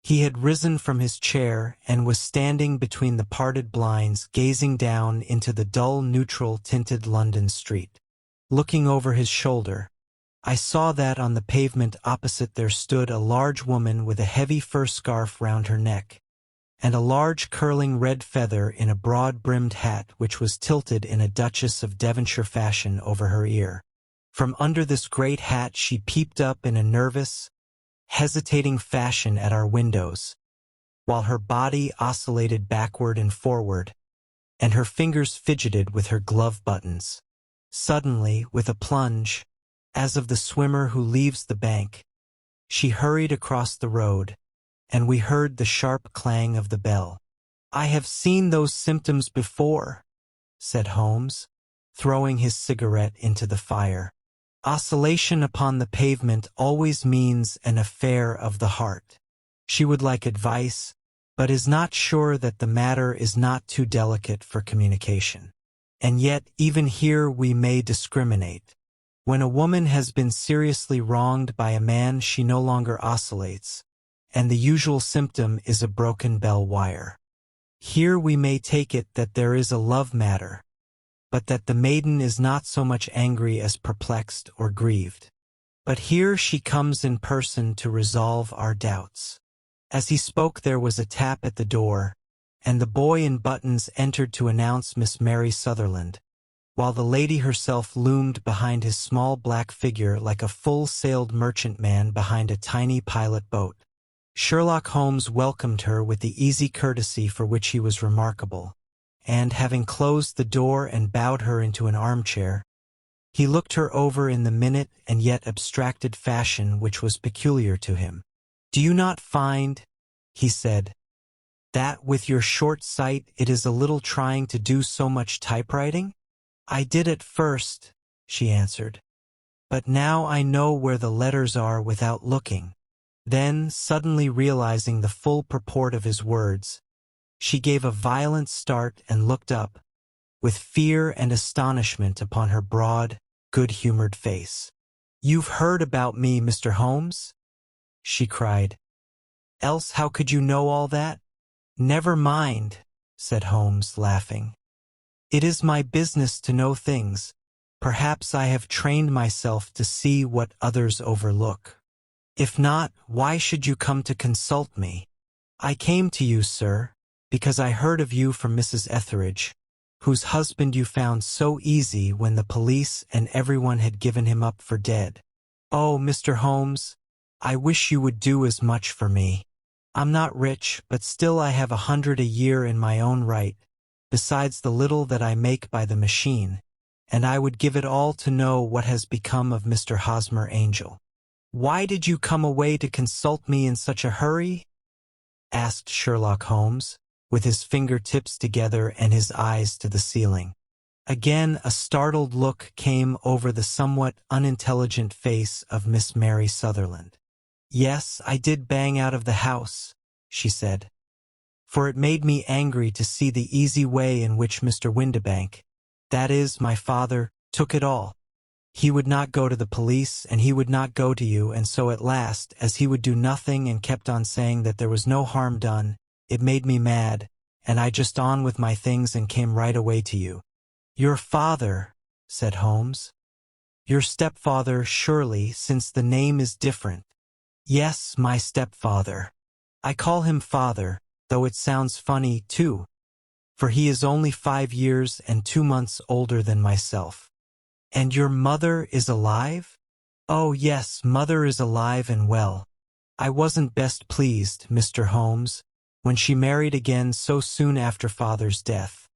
He had risen from his chair and was standing between the parted blinds, gazing down into the dull neutral-tinted London street. Looking over his shoulder, I saw that on the pavement opposite there stood a large woman with a heavy fur scarf round her neck, and a large curling red feather in a broad-brimmed hat which was tilted in a Duchess of Devonshire fashion over her ear. From under this great hat she peeped up in a nervous, hesitating fashion at our windows, while her body oscillated backward and forward, and her fingers fidgeted with her glove buttons. Suddenly, with a plunge, as of the swimmer who leaves the bank, she hurried across the road, and we heard the sharp clang of the bell. "I have seen those symptoms before," said Holmes, throwing his cigarette into the fire. "Oscillation upon the pavement always means an affair of the heart." She would like advice, but is not sure that the matter is not too delicate for communication. And yet, even here we may discriminate. When a woman has been seriously wronged by a man, she no longer oscillates, and the usual symptom is a broken bell wire. Here we may take it that there is a love matter, but that the maiden is not so much angry as perplexed or grieved. But here she comes in person to resolve our doubts. As he spoke there was a tap at the door, and the boy in buttons entered to announce Miss Mary Sutherland, while the lady herself loomed behind his small black figure like a full-sailed merchantman behind a tiny pilot boat. Sherlock Holmes welcomed her with the easy courtesy for which he was remarkable, and, having closed the door and bowed her into an armchair, he looked her over in the minute and yet abstracted fashion which was peculiar to him. "Do you not find," he said, "that with your short sight it is a little trying to do so much typewriting?" "I did at first," she answered, "but now I know where the letters are without looking." Then, suddenly realizing the full purport of his words, she gave a violent start and looked up, with fear and astonishment upon her broad, good-humored face. "You've heard about me, Mr. Holmes?" she cried. "Else how could you know all that?" "Never mind," said Holmes, laughing. "It is my business to know things. Perhaps I have trained myself to see what others overlook. If not, why should you come to consult me?" "I came to you, sir, because I heard of you from Mrs. Etheridge, whose husband you found so easy when the police and everyone had given him up for dead. Oh, Mr. Holmes, I wish you would do as much for me. I'm not rich, but still I have 100 a year in my own right, besides the little that I make by the machine, and I would give it all to know what has become of Mr. Hosmer Angel." "Why did you come away to consult me in such a hurry?" asked Sherlock Holmes, with his fingertips together and his eyes to the ceiling. Again a startled look came over the somewhat unintelligent face of Miss Mary Sutherland. "Yes, I did bang out of the house," she said, "for it made me angry to see the easy way in which Mr. Windibank, that is, my father, took it all. He would not go to the police, and he would not go to you, and so at last, as he would do nothing and kept on saying that there was no harm done, it made me mad, and I just on with my things and came right away to you." "Your father," said Holmes. "Your stepfather, surely, since the name is different." "Yes, my stepfather. I call him father, though it sounds funny, too, for he is only 5 years and 2 months older than myself." "And your mother is alive?" "Oh, yes, mother is alive and well. I wasn't best pleased, Mr. Holmes, when she married again so soon after father's death,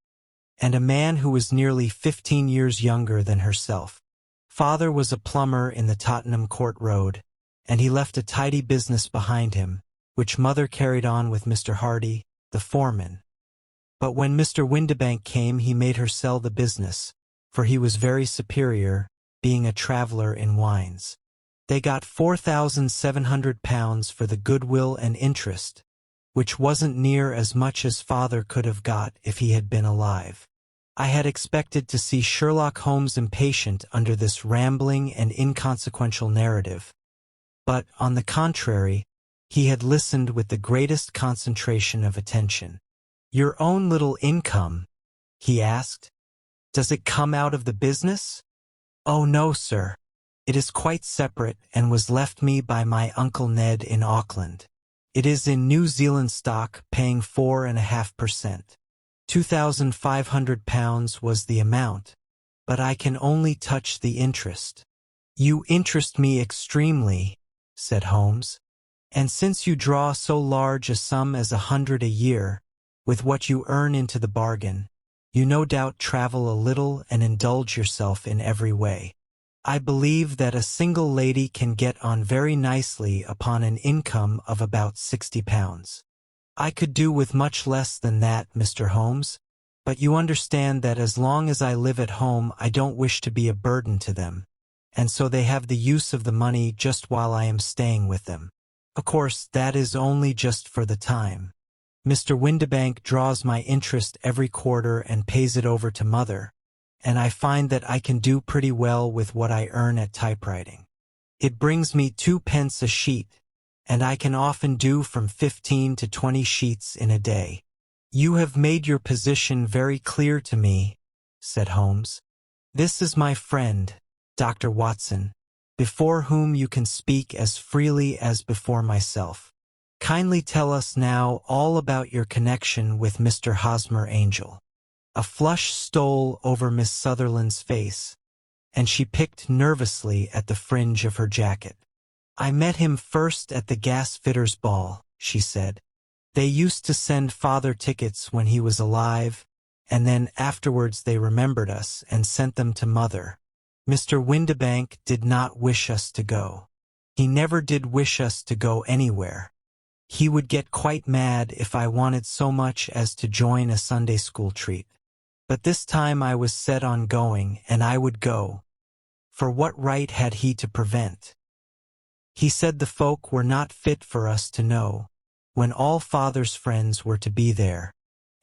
and a man who was nearly 15 years younger than herself. Father was a plumber in the Tottenham Court Road, and he left a tidy business behind him, which mother carried on with Mr. Hardy, the foreman. But when Mr. Windibank came he made her sell the business, for he was very superior, being a traveller in wines. They got £4,700 for the goodwill and interest, which wasn't near as much as father could have got if he had been alive. I had expected to see Sherlock Holmes impatient under this rambling and inconsequential narrative, but, on the contrary, He had listened with the greatest concentration of attention. "Your own little income?" he asked. "Does it come out of the business?" "Oh no, sir. It is quite separate and was left me by my Uncle Ned in Auckland. It is in New Zealand stock, paying 4.5%. £2,500 was the amount, but I can only touch the interest." "You interest me extremely," said Holmes. "And since you draw so large a sum as 100 a year, with what you earn into the bargain, you no doubt travel a little and indulge yourself in every way. I believe that a single lady can get on very nicely upon an income of about £60. I could do with much less than that, Mr. Holmes, but you understand that as long as I live at home I don't wish to be a burden to them, and so they have the use of the money just while I am staying with them. Of course, that is only just for the time. Mr. Windibank draws my interest every quarter and pays it over to Mother, and I find that I can do pretty well with what I earn at typewriting. It brings me 2 pence a sheet, and I can often do from 15 to 20 sheets in a day." "You have made your position very clear to me," said Holmes. "This is my friend, Dr. Watson, before whom you can speak as freely as before myself. Kindly tell us now all about your connection with Mr. Hosmer Angel." A flush stole over Miss Sutherland's face, and she picked nervously at the fringe of her jacket. "I met him first at the gasfitters' ball," she said. "They used to send father tickets when he was alive, and then afterwards they remembered us and sent them to Mother. Mr. Windibank did not wish us to go. He never did wish us to go anywhere. He would get quite mad if I wanted so much as to join a Sunday school treat. But this time I was set on going, and I would go. For what right had he to prevent? He said the folk were not fit for us to know, when all father's friends were to be there,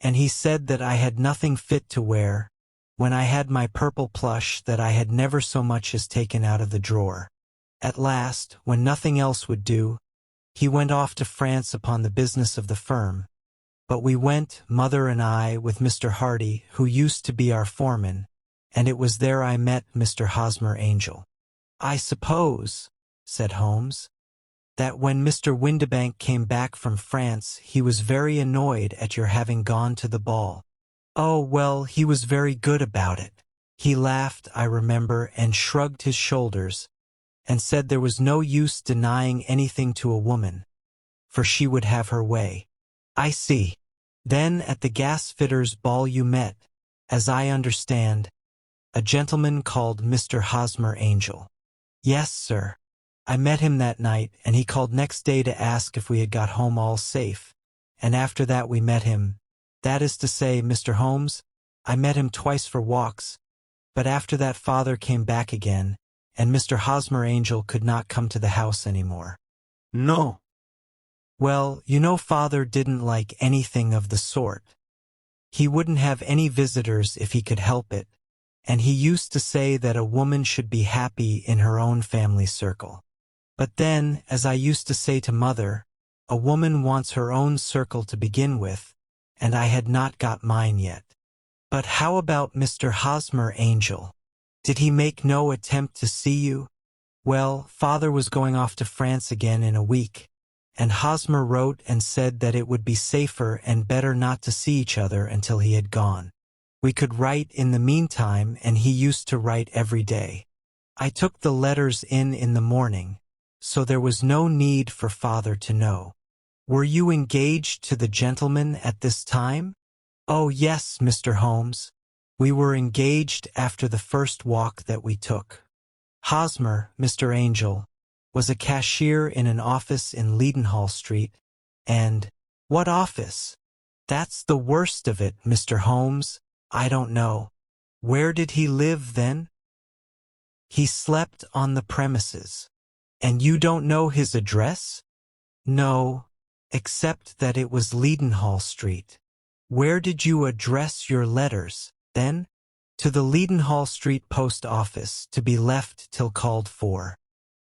and he said that I had nothing fit to wear, when I had my purple plush that I had never so much as taken out of the drawer. At last, when nothing else would do, he went off to France upon the business of the firm. But we went, Mother and I, with Mr. Hardy, who used to be our foreman, and it was there I met Mr. Hosmer Angel." "I suppose," said Holmes, "that when Mr. Windibank came back from France he was very annoyed at your having gone to the ball." "Oh, well, he was very good about it. He laughed, I remember, and shrugged his shoulders, and said there was no use denying anything to a woman, for she would have her way." "I see. Then at the gasfitters' ball you met, as I understand, a gentleman called Mr. Hosmer Angel." "Yes, sir. I met him that night, and he called next day to ask if we had got home all safe, and after that we met him. That is to say, Mr. Holmes, I met him twice for walks, but after that father came back again, and Mr. Hosmer Angel could not come to the house any more." "No." "Well, you know father didn't like anything of the sort. He wouldn't have any visitors if he could help it, and he used to say that a woman should be happy in her own family circle. But then, as I used to say to Mother, a woman wants her own circle to begin with, and I had not got mine yet." "But how about Mr. Hosmer Angel? Did he make no attempt to see you?" "Well, father was going off to France again in a week, and Hosmer wrote and said that it would be safer and better not to see each other until he had gone. We could write in the meantime, and he used to write every day. I took the letters in the morning, so there was no need for father to know." "Were you engaged to the gentleman at this time?" "Oh, yes, Mr. Holmes. We were engaged after the first walk that we took. Hosmer, Mr. Angel, was a cashier in an office in Leadenhall Street, and—" "What office?" "That's the worst of it, Mr. Holmes. I don't know." "Where did he live, then?" "He slept on the premises." "And you don't know his address?" "No, except that it was Leadenhall Street." "Where did you address your letters, then?" "To the Leadenhall Street post office, to be left till called for."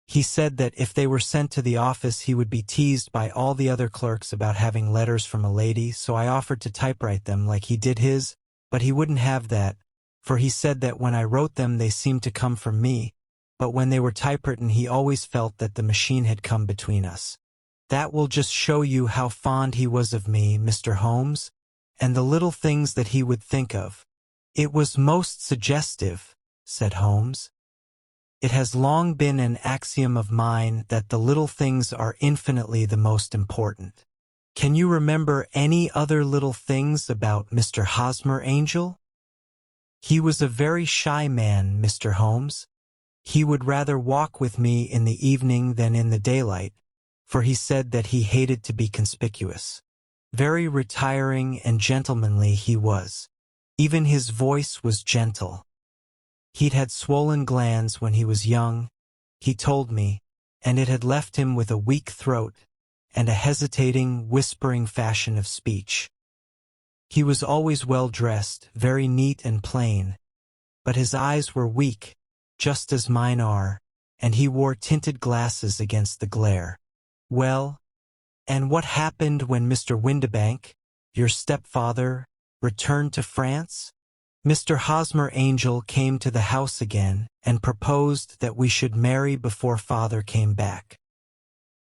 He said that if they were sent to the office he would be teased by all the other clerks about having letters from a lady, so I offered to typewrite them like he did his, but he wouldn't have that, for he said that when I wrote them they seemed to come from me, but when they were typewritten he always felt that the machine had come between us. That will just show you how fond he was of me, Mr. Holmes, and the little things that he would think of. It was most suggestive, said Holmes. It has long been an axiom of mine that the little things are infinitely the most important. Can you remember any other little things about Mr. Hosmer Angel? He was a very shy man, Mr. Holmes. He would rather walk with me in the evening than in the daylight, for he said that he hated to be conspicuous. Very retiring and gentlemanly he was. Even his voice was gentle. He'd had swollen glands when he was young, he told me, and it had left him with a weak throat and a hesitating, whispering fashion of speech. He was always well dressed, very neat and plain, but his eyes were weak, just as mine are, and he wore tinted glasses against the glare. Well, and what happened when Mr. Windibank, your stepfather, returned to France? Mr. Hosmer Angel came to the house again and proposed that we should marry before father came back.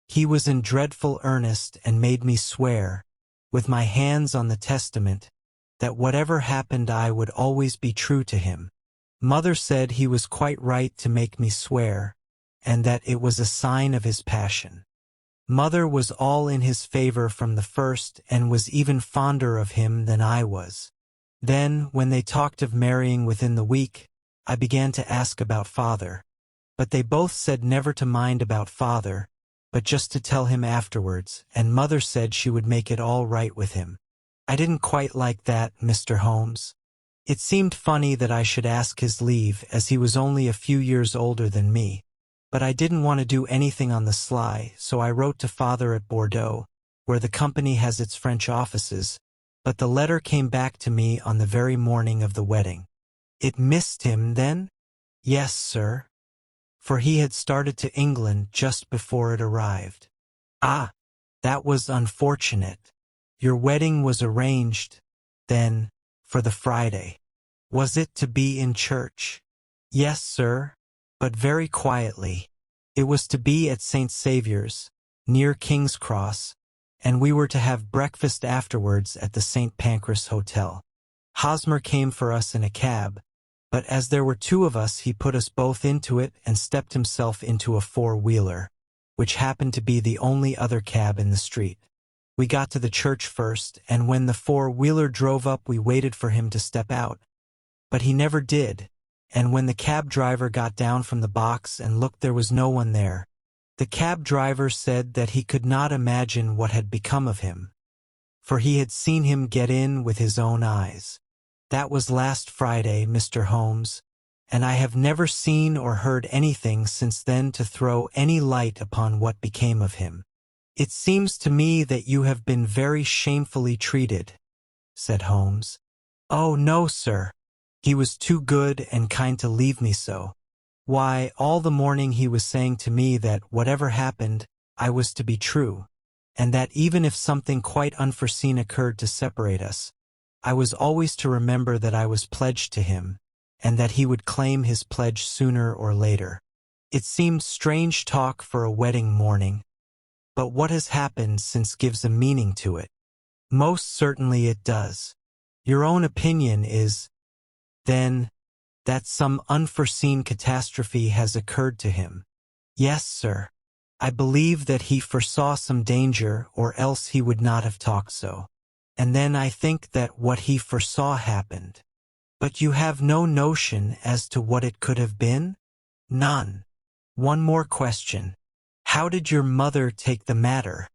He was in dreadful earnest and made me swear, with my hands on the testament, that whatever happened I would always be true to him. Mother said he was quite right to make me swear, and that it was a sign of his passion. Mother was all in his favor from the first and was even fonder of him than I was. Then, when they talked of marrying within the week, I began to ask about father. But they both said never to mind about father, but just to tell him afterwards, and Mother said she would make it all right with him. I didn't quite like that, Mr. Holmes. It seemed funny that I should ask his leave, as he was only a few years older than me. But I didn't want to do anything on the sly, so I wrote to father at Bordeaux, where the company has its French offices, but the letter came back to me on the very morning of the wedding. It missed him, then? Yes, sir. For he had started to England just before it arrived. Ah, that was unfortunate. Your wedding was arranged, then, for the Friday. Was it to be in church? Yes, sir, but very quietly. It was to be at St. Saviour's, near King's Cross, and we were to have breakfast afterwards at the St. Pancras Hotel. Hosmer came for us in a cab, but as there were two of us he put us both into it and stepped himself into a four-wheeler, which happened to be the only other cab in the street. We got to the church first, and when the four-wheeler drove up we waited for him to step out. But he never did, and when the cab driver got down from the box and looked there was no one there. The cab driver said that he could not imagine what had become of him, for he had seen him get in with his own eyes. That was last Friday, Mr. Holmes, and I have never seen or heard anything since then to throw any light upon what became of him. It seems to me that you have been very shamefully treated, said Holmes. Oh, no, sir. He was too good and kind to leave me so. Why, all the morning he was saying to me that whatever happened, I was to be true, and that even if something quite unforeseen occurred to separate us, I was always to remember that I was pledged to him, and that he would claim his pledge sooner or later. It seemed strange talk for a wedding morning, but what has happened since gives a meaning to it. Most certainly it does. Your own opinion is, then, that some unforeseen catastrophe has occurred to him. Yes, sir. I believe that he foresaw some danger, or else he would not have talked so. And then I think that what he foresaw happened. But you have no notion as to what it could have been? None. One more question. How did your mother take the matter?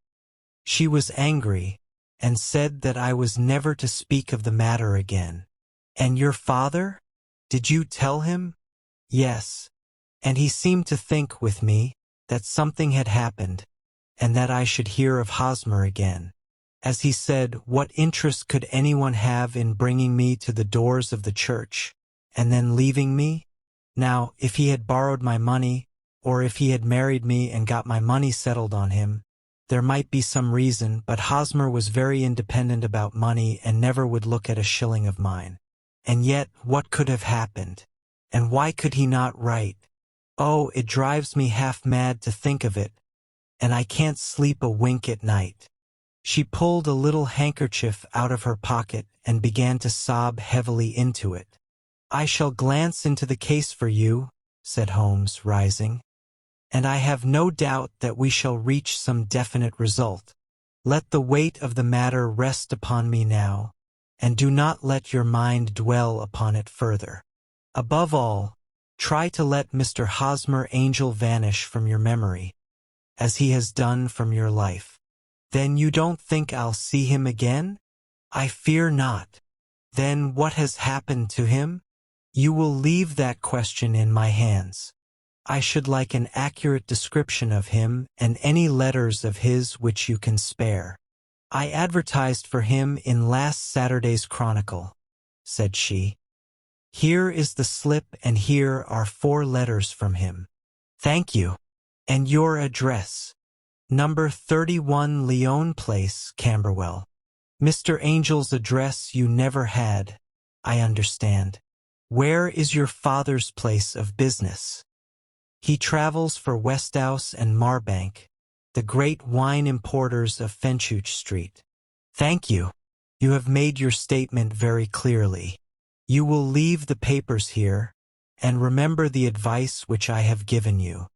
She was angry, and said that I was never to speak of the matter again. And your father? Did you tell him? Yes. And he seemed to think with me that something had happened, and that I should hear of Hosmer again. As he said, what interest could anyone have in bringing me to the doors of the church, and then leaving me? Now, if he had borrowed my money, or if he had married me and got my money settled on him, there might be some reason, but Hosmer was very independent about money and never would look at a shilling of mine. And yet, what could have happened? And why could he not write? Oh, it drives me half mad to think of it, and I can't sleep a wink at night. She pulled a little handkerchief out of her pocket and began to sob heavily into it. I shall glance into the case for you, said Holmes, rising, and I have no doubt that we shall reach some definite result. Let the weight of the matter rest upon me now, and do not let your mind dwell upon it further. Above all, try to let Mr. Hosmer Angel vanish from your memory, as he has done from your life. Then you don't think I'll see him again? I fear not. Then what has happened to him? You will leave that question in my hands. I should like an accurate description of him and any letters of his which you can spare. I advertised for him in last Saturday's Chronicle, said she. Here is the slip and here are 4 letters from him. Thank you. And your address? Number 31 Leon Place, Camberwell. Mr. Angel's address you never had, I understand. Where is your father's place of business? He travels for Westhouse and Marbank, the great wine importers of Fenchurch Street. Thank you. You have made your statement very clearly. You will leave the papers here, and remember the advice which I have given you.